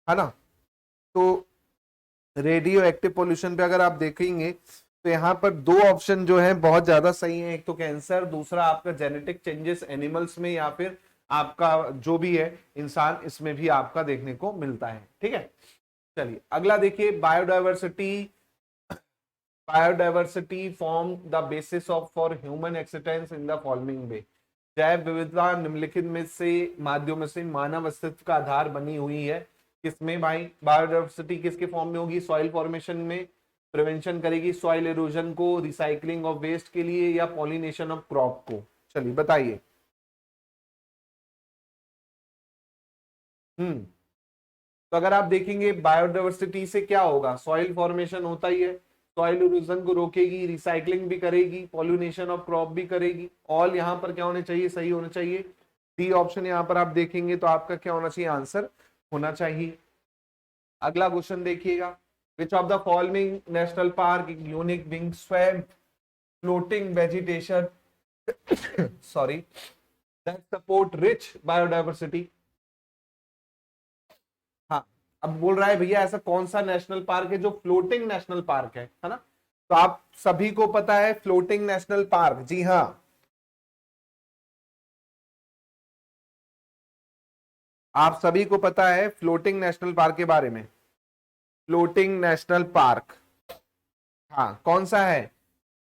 [SPEAKER 1] ना। तो रेडियो एक्टिव पोल्यूशन पे अगर आप देखेंगे तो यहाँ पर दो ऑप्शन जो है बहुत ज्यादा सही है, एक तो कैंसर, दूसरा आपका जेनेटिक चेंजेस एनिमल्स में, या फिर आपका जो भी है इंसान, इसमें भी आपका देखने को मिलता है। ठीक है, चलिए अगला देखिए, biodiversity. Biodiversity form the basis of for human existence in the following वे। जैव विविधता निम्नलिखित में से माध्यमों से मानव अस्तित्व का आधार बनी हुई है। किसमें भाई, बायोडायवर्सिटी किसके फॉर्म में होगी, सॉइल फॉर्मेशन में प्रिवेंशन करेगी, सॉइल इरोजन को, रिसाइकलिंग ऑफ वेस्ट के लिए, या पॉलिनेशन ऑफ क्रॉप को। चलिए बताइए। तो अगर आप देखेंगे बायोडायवर्सिटी से क्या होगा, सॉइल फॉर्मेशन होता ही है, सॉइल इरोजन को रोकेगी, रिसाइकलिंग भी करेगी, पॉलिनेशन ऑफ क्रॉप भी करेगी। ऑल यहाँ पर क्या होने चाहिए, सही होना चाहिए। डी ऑप्शन यहाँ पर आप देखेंगे तो आपका क्या होना चाहिए, आंसर होना चाहिए। अगला क्वेश्चन देखिएगा, which of the following national park unique wing swamp floating vegetation sorry that support rich biodiversity. हाँ, अब बोल रहा है भैया ऐसा कौन सा नेशनल पार्क है जो फ्लोटिंग नेशनल पार्क है ना। तो आप सभी को पता है फ्लोटिंग नेशनल पार्क, जी हाँ, आप सभी को पता है फ्लोटिंग नेशनल पार्क के बारे में। फ्लोटिंग नेशनल पार्क, हाँ कौन सा है,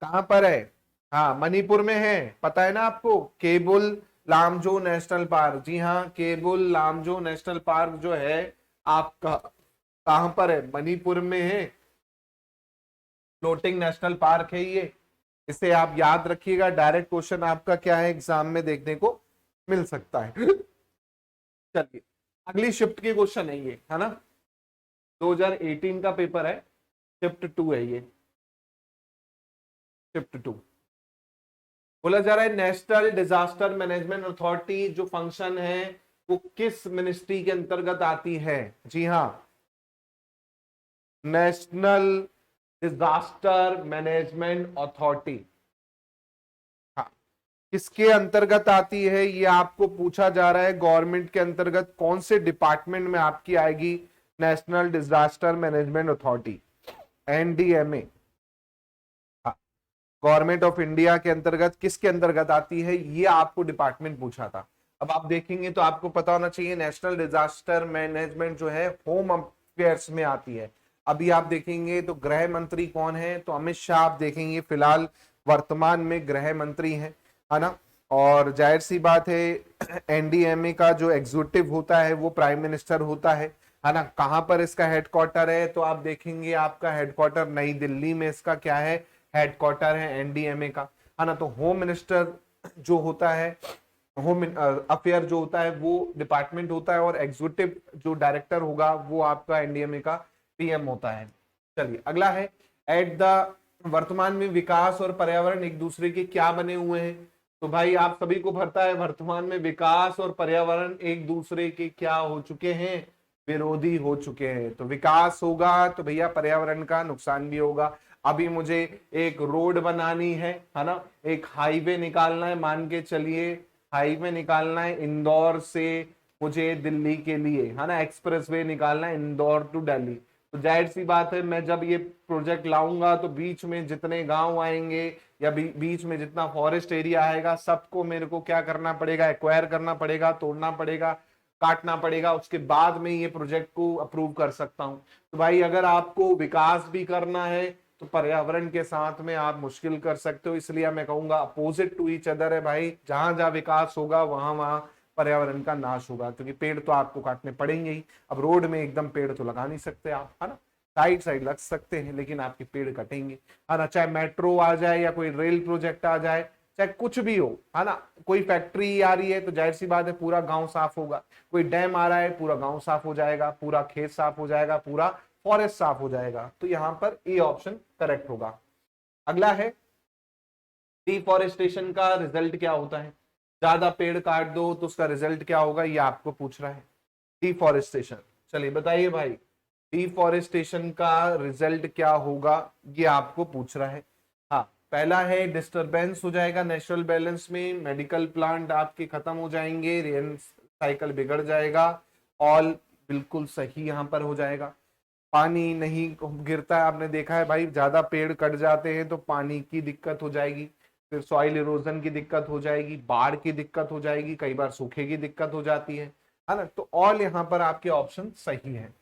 [SPEAKER 1] कहां पर है, हाँ मणिपुर में है, पता है ना आपको, केबुल लामजो नेशनल पार्क। जी हाँ, केबुल लामजो नेशनल पार्क जो है आपका कहां पर है, मणिपुर में है। फ्लोटिंग नेशनल पार्क है ये, इसे आप याद रखिएगा, डायरेक्ट क्वेश्चन आपका क्या है एग्जाम में देखने को मिल सकता है। चलिए अगली शिफ्ट के क्वेश्चन है ये, है ना, 2018 का पेपर है, शिफ्ट 2 है ये, शिफ्ट 2। बोला जा रहा है नेशनल डिजास्टर मैनेजमेंट अथॉरिटी जो फंक्शन है वो किस मिनिस्ट्री के अंतर्गत आती है। जी हाँ, नेशनल डिजास्टर मैनेजमेंट अथॉरिटी, हाँ किसके अंतर्गत आती है ये आपको पूछा जा रहा है, गवर्नमेंट के अंतर्गत कौन से डिपार्टमेंट में आपकी आएगी national disaster management authority, NDMA. Government of India के अंतर्गत किसके अंतर्गत आती है, ये आपको डिपार्टमेंट पूछा था। अब आप देखेंगे तो आपको पता होना चाहिए नेशनल डिजास्टर मैनेजमेंट जो है होम अफेयर्स में आती है। अभी आप देखेंगे तो गृह मंत्री कौन है, तो अमित शाह आप देखेंगे फिलहाल वर्तमान में गृह मंत्री है ना। और जाहिर सी बात है एनडीएमए का जो एग्जीक्यूटिव होता है वो प्राइम मिनिस्टर होता है ना। कहां पर इसका हेडक्वार्टर है, तो आप देखेंगे आपका हेडक्वार्टर नई दिल्ली में इसका क्या है, हेडक्वार्टर है एनडीएमए का, है ना। तो होम मिनिस्टर जो होता है, होम अफेयर जो होता है वो डिपार्टमेंट होता है, और एग्जीक्यूटिव जो डायरेक्टर होगा वो आपका एनडीएमए का पीएम होता है। चलिए अगला है, एट द वर्तमान में विकास और पर्यावरण एक दूसरे के क्या बने हुए हैं। तो भाई आप सभी को पता है वर्तमान में विकास और पर्यावरण एक दूसरे के क्या हो चुके हैं, विरोधी हो चुके हैं। तो विकास होगा तो भैया पर्यावरण का नुकसान भी होगा। अभी मुझे एक रोड बनानी है ना, एक हाईवे निकालना है, मान के चलिए हाईवे निकालना है इंदौर से मुझे दिल्ली के लिए, है ना, एक्सप्रेसवे निकालना है इंदौर टू दिल्ली। तो जाहिर सी बात है मैं जब ये प्रोजेक्ट लाऊंगा तो बीच में जितने गांव आएंगे या बीच में जितना फॉरेस्ट एरिया आएगा सबको मेरे को क्या करना पड़ेगा, एक्वायर करना पड़ेगा, तोड़ना पड़ेगा, काटना पड़ेगा, उसके बाद में ये प्रोजेक्ट को अप्रूव कर सकता हूं। तो भाई अगर आपको विकास भी करना है तो पर्यावरण के साथ में आप मुश्किल कर सकते हो, इसलिए मैं कहूंगा अपोजिट टू ईच अदर है भाई। जहां जहां विकास होगा वहां वहां पर्यावरण का नाश होगा, क्योंकि पेड़ तो आपको काटने पड़ेंगे ही। अब रोड में एकदम पेड़ तो लगा नहीं सकते आप, है ना, साइड साइड लग सकते हैं लेकिन आपके पेड़ कटेंगे, है ना। चाहे मेट्रो आ जाए या कोई रेल प्रोजेक्ट आ जाए, चाहे कुछ भी हो, है ना, कोई फैक्ट्री आ रही है तो जाहिर सी बात है पूरा गांव साफ होगा, कोई डैम आ रहा है पूरा गांव साफ हो जाएगा, पूरा खेत साफ हो जाएगा, पूरा फॉरेस्ट साफ हो जाएगा। तो यहां पर ए ऑप्शन करेक्ट होगा। अगला है डिफॉरेस्टेशन का रिजल्ट क्या होता है, ज्यादा पेड़ काट दो तो उसका रिजल्ट क्या होगा, ये आपको पूछ रहा है डिफॉरेस्टेशन। चलिए बताइए भाई डिफॉरेस्टेशन का रिजल्ट क्या होगा, ये आपको पूछ रहा है। हाँ, पहला है डिस्टरबेंस हो जाएगा नेचुरल बैलेंस में, मेडिकल प्लांट आपके खत्म हो जाएंगे, रेन साइकिल बिगड़ जाएगा, ऑल बिल्कुल सही यहां पर हो जाएगा। पानी नहीं गिरता है, आपने देखा है भाई ज्यादा पेड़ कट जाते हैं तो पानी की दिक्कत हो जाएगी, फिर सॉइल इरोजन की दिक्कत हो जाएगी, बाढ़ की दिक्कत हो जाएगी, कई बार सूखे की दिक्कत हो जाती है ना। तो ऑल यहाँ पर आपके ऑप्शन सही है।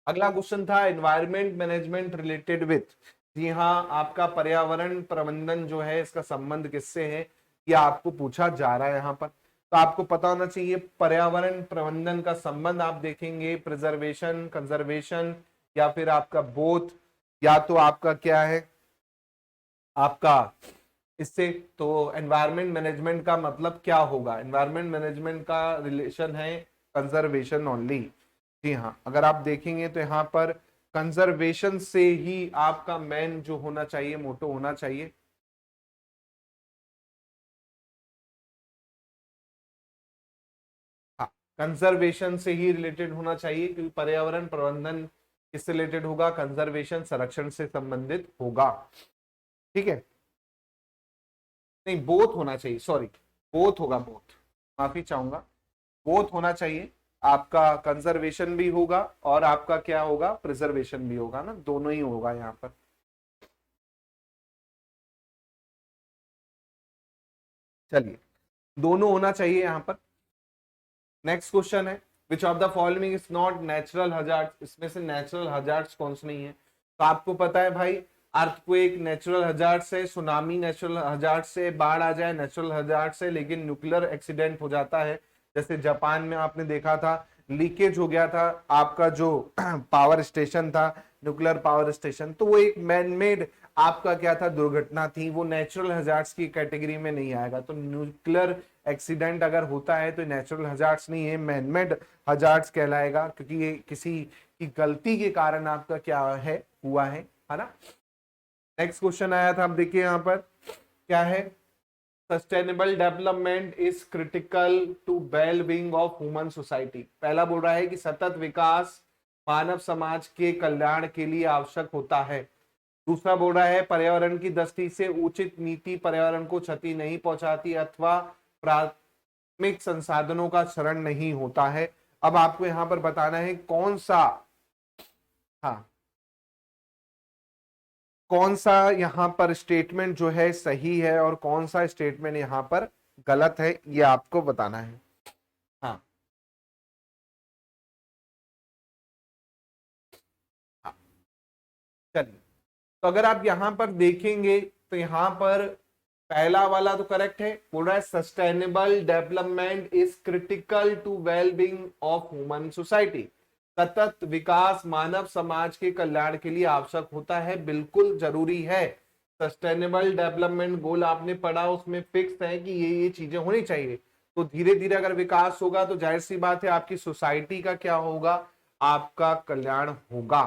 [SPEAKER 1] अगला क्वेश्चन था एनवायरमेंट मैनेजमेंट रिलेटेड विथ, जी हाँ, आपका पर्यावरण प्रबंधन जो है इसका संबंध किससे है, ये आपको पूछा जा रहा है यहाँ पर। तो आपको पता होना चाहिए पर्यावरण प्रबंधन का संबंध आप देखेंगे प्रिजर्वेशन, कंजर्वेशन, या फिर आपका बोथ, या तो आपका क्या है आपका इससे। तो एनवायरमेंट मैनेजमेंट का मतलब क्या होगा, एनवायरमेंट मैनेजमेंट का रिलेशन है कंजर्वेशन ओनली। जी हाँ, अगर आप देखेंगे तो यहाँ पर कंजर्वेशन से ही आपका मेन जो होना चाहिए, मोटो होना चाहिए। हाँ, कंजर्वेशन से ही रिलेटेड होना चाहिए, क्योंकि पर्यावरण प्रबंधन किससे रिलेटेड होगा, कंजर्वेशन संरक्षण से संबंधित होगा। ठीक है, नहीं बोथ होना चाहिए, सॉरी बोथ होगा, बोथ, माफी चाहूंगा, बोथ होना चाहिए। आपका कंजर्वेशन भी होगा और आपका क्या होगा, प्रिजर्वेशन भी होगा ना, दोनों ही होगा यहाँ पर। चलिए, दोनों होना चाहिए यहाँ पर। नेक्स्ट क्वेश्चन है which of the following is not natural hazard, इसमें से नेचुरल हजार्ड्स कौन से नहीं है। तो आपको पता है भाई अर्थक्वेक नेचुरल हजार्ड से, सुनामी नेचुरल हजार्ड से, बाढ़ आ जाए नेचुरल हजार्ड से, लेकिन न्यूक्लियर एक्सीडेंट हो जाता है, जैसे जापान में आपने देखा था लीकेज हो गया था आपका जो पावर स्टेशन था, न्यूक्लियर पावर स्टेशन, तो वो एक मैन मेड आपका क्या था, दुर्घटना थी, वो नेचुरल हजार्ड्स की कैटेगरी में नहीं आएगा। तो न्यूक्लियर एक्सीडेंट अगर होता है तो नेचुरल हजार्ड्स नहीं है, मैनमेड हजार्ड्स कहलाएगा, क्योंकि ये किसी की गलती के कारण आपका क्या है, हुआ है ना। नेक्स्ट क्वेश्चन आया था, अब देखिए यहाँ पर क्या है, sustainable development is critical to well being of human society. पहला बोल रहा है कि सतत विकास मानव समाज के कल्याण के लिए आवश्यक होता है। दूसरा बोल रहा है पर्यावरण की दृष्टि से उचित नीति पर्यावरण को क्षति नहीं पहुंचाती अथवा प्राथमिक संसाधनों का क्षरण नहीं होता है। अब आपको यहां पर बताना है कौन सा, हाँ, कौन सा यहां पर स्टेटमेंट जो है सही है और कौन सा स्टेटमेंट यहां पर गलत है, ये आपको बताना है। हाँ, हाँ, चलिए, तो अगर आप यहां पर देखेंगे तो यहां पर पहला वाला तो करेक्ट है, बोल रहा है sustainable development is critical to well being of human society. सतत विकास मानव समाज के कल्याण के लिए आवश्यक होता है, बिल्कुल जरूरी है। सस्टेनेबल डेवलपमेंट गोल आपने पढ़ा, उसमें फिक्स है कि ये चीजें होनी चाहिए। तो धीरे धीरे अगर विकास होगा तो जाहिर सी बात है आपकी सोसाइटी का क्या होगा, आपका कल्याण होगा,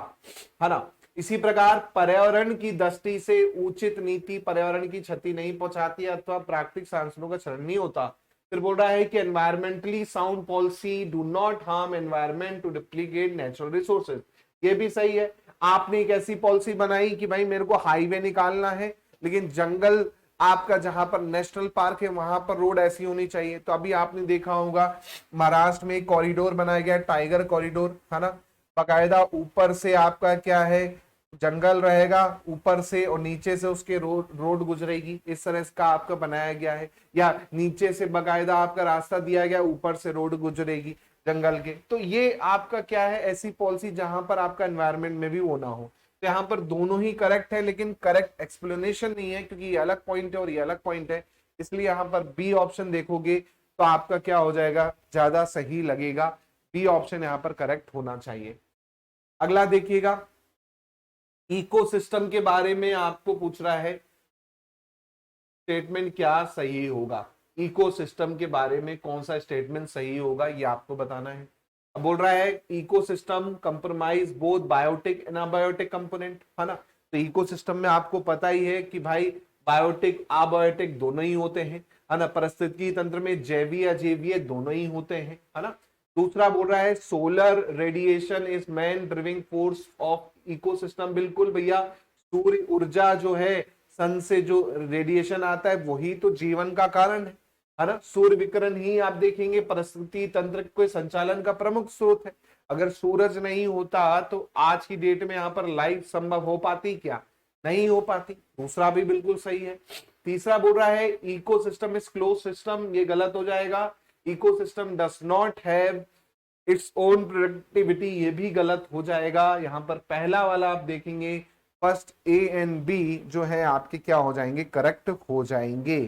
[SPEAKER 1] है ना। इसी प्रकार पर्यावरण की दृष्टि से उचित नीति पर्यावरण की क्षति नहीं पहुंचाती अथवा प्राकृतिक संसाधनों का क्षरण नहीं होता। फिर बोल रहा है कि environmentally sound policy do not harm environment to deplete natural resources, ये भी सही है। आपने एक ऐसी पॉलिसी बनाई कि भाई मेरे को हाईवे निकालना है, लेकिन जंगल आपका जहां पर नेशनल पार्क है वहां पर रोड ऐसी होनी चाहिए। तो अभी आपने देखा होगा महाराष्ट्र में एक कॉरिडोर बनाया गया, टाइगर कॉरिडोर, है ना, बाकायदा ऊपर से आपका क्या है जंगल रहेगा ऊपर से, और नीचे से उसके रोड गुजरेगी, इस तरह का आपका बनाया गया है। या नीचे से बाकायदा आपका रास्ता दिया गया, ऊपर से रोड गुजरेगी जंगल के। तो ये आपका क्या है ऐसी पॉलिसी जहां पर आपका एनवायरमेंट में भी वो ना हो। तो यहाँ पर दोनों ही करेक्ट है, लेकिन करेक्ट एक्सप्लेनेशन नहीं है, क्योंकि ये अलग पॉइंट है और ये अलग पॉइंट है। इसलिए यहाँ पर बी ऑप्शन देखोगे तो आपका क्या हो जाएगा, ज्यादा सही लगेगा। बी ऑप्शन यहाँ पर करेक्ट होना चाहिए। अगला देखिएगा, इकोसिस्टम के बारे में आपको पूछ रहा है, स्टेटमेंट क्या सही होगा, इकोसिस्टम के बारे में कौन सा स्टेटमेंट सही होगा ये आपको बताना है। अब बोल रहा है ecosystem compromise both biotic and abiotic component, है ना। तो इकोसिस्टम में आपको पता ही है कि भाई बायोटिक अबायोटिक दोनों ही होते हैं, है ना। परिस्थितिकी तंत्र में जैवीय अजैवीय दोनों ही होते हैं, है ना। दूसरा बोल रहा है solar radiation is main driving force of ecosystem. बिल्कुल भैया, सूर्य ऊर्जा जो है, सन से जो रेडिएशन आता है वही तो जीवन का कारण है ना। सूर्य विकिरण ही आप देखेंगे परिस्थिति तंत्र के संचालन का प्रमुख स्रोत है। अगर सूरज नहीं होता तो आज की डेट में यहाँ पर लाइफ संभव हो पाती क्या, नहीं हो पाती। दूसरा भी बिल्कुल सही है। तीसरा बोल रहा है इकोसिस्टम इज क्लोज सिस्टम, ये गलत हो जाएगा। Ecosystem does not have its own productivity, ये भी गलत हो जाएगा। यहाँ पर पहला वाला आप देखेंगे, फर्स्ट ए एंड बी जो है आपके क्या हो जाएंगे, करेक्ट हो जाएंगे।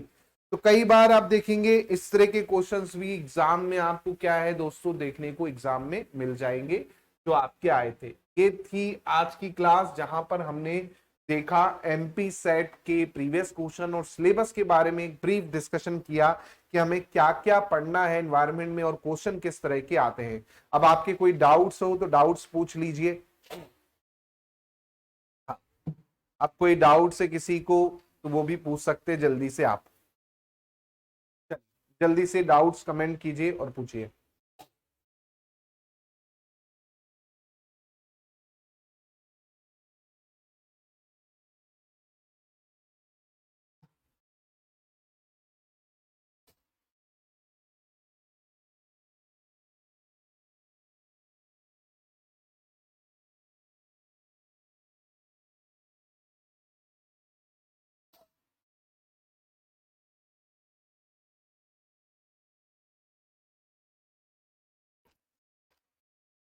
[SPEAKER 1] तो कई बार आप देखेंगे इस तरह के क्वेश्चंस भी एग्जाम में आपको क्या है दोस्तों देखने को एग्जाम में मिल जाएंगे जो आपके आए थे। ये थी आज की क्लास जहां पर हमने देखा एमपी सेट के प्रीवियस क्वेश्चन और सिलेबस के बारे में एक ब्रीफ डिस्कशन किया कि हमें क्या क्या पढ़ना है एनवायरनमेंट में और क्वेश्चन किस तरह के आते हैं। अब आपके कोई डाउट्स हो तो डाउट्स पूछ लीजिए। अब कोई डाउट है किसी को तो वो भी पूछ सकते हैं, जल्दी से आप जल्दी से डाउट्स कमेंट कीजिए और पूछिए।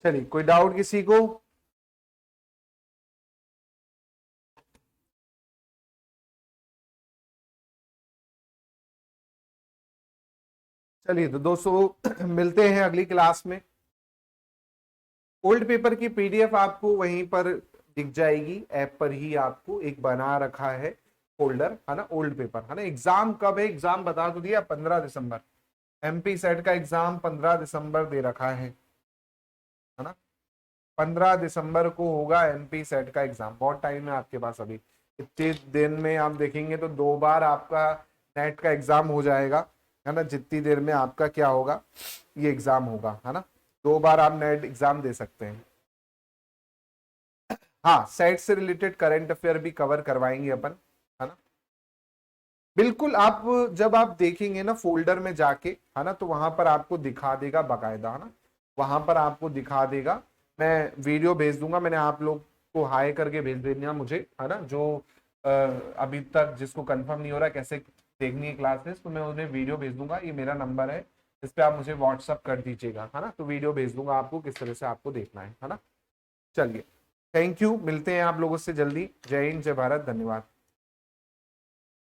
[SPEAKER 1] चलिए, कोई डाउट किसी को? चलिए तो दोस्तों मिलते हैं अगली क्लास में। ओल्ड पेपर की पीडीएफ आपको वहीं पर दिख जाएगी, ऐप पर ही आपको एक बना रखा है फोल्डर, है ना, ओल्ड पेपर, है ना। एग्जाम कब है, एग्जाम बता तो दिया, 15 दिसंबर। एमपी सेट का एग्जाम 15 दिसंबर दे रखा है ना। 15 दिसंबर को होगा एमपी सेट का एग्जाम, बहुत टाइम है आपके पास अभी। इतने दिन में आप देखेंगे तो 2 बार आपका नेट का एग्जाम हो जाएगा, है ना। जितनी देर में आपका क्या होगा, ये एग्जाम होगा, है ना। 2 बार आप नेट एग्जाम दे सकते हैं। हाँ, सेट से रिलेटेड करंट अफेयर भी कवर करवाएंगे अपन, है ना। बिल्कुल, आप जब आप देखेंगे ना फोल्डर में जाके, है ना, तो वहां पर आपको दिखा देगा बाकायदा, है ना, वहां पर आपको दिखा देगा। मैं वीडियो भेज दूंगा, मैंने आप लोग को हाई करके भेज देना मुझे, है ना, जो अभी तक जिसको कंफर्म नहीं हो रहा कैसे देखनी है क्लासेस, तो मैं उन्हें वीडियो भेज दूंगा। ये मेरा नंबर है, इस पे आप मुझे व्हाट्सअप कर दीजिएगा, है ना। तो वीडियो भेज दूंगा आपको किस तरह से आपको देखना है ना। चलिए, थैंक यू, मिलते हैं आप लोगों से जल्दी। जय हिंद, जय भारत, धन्यवाद।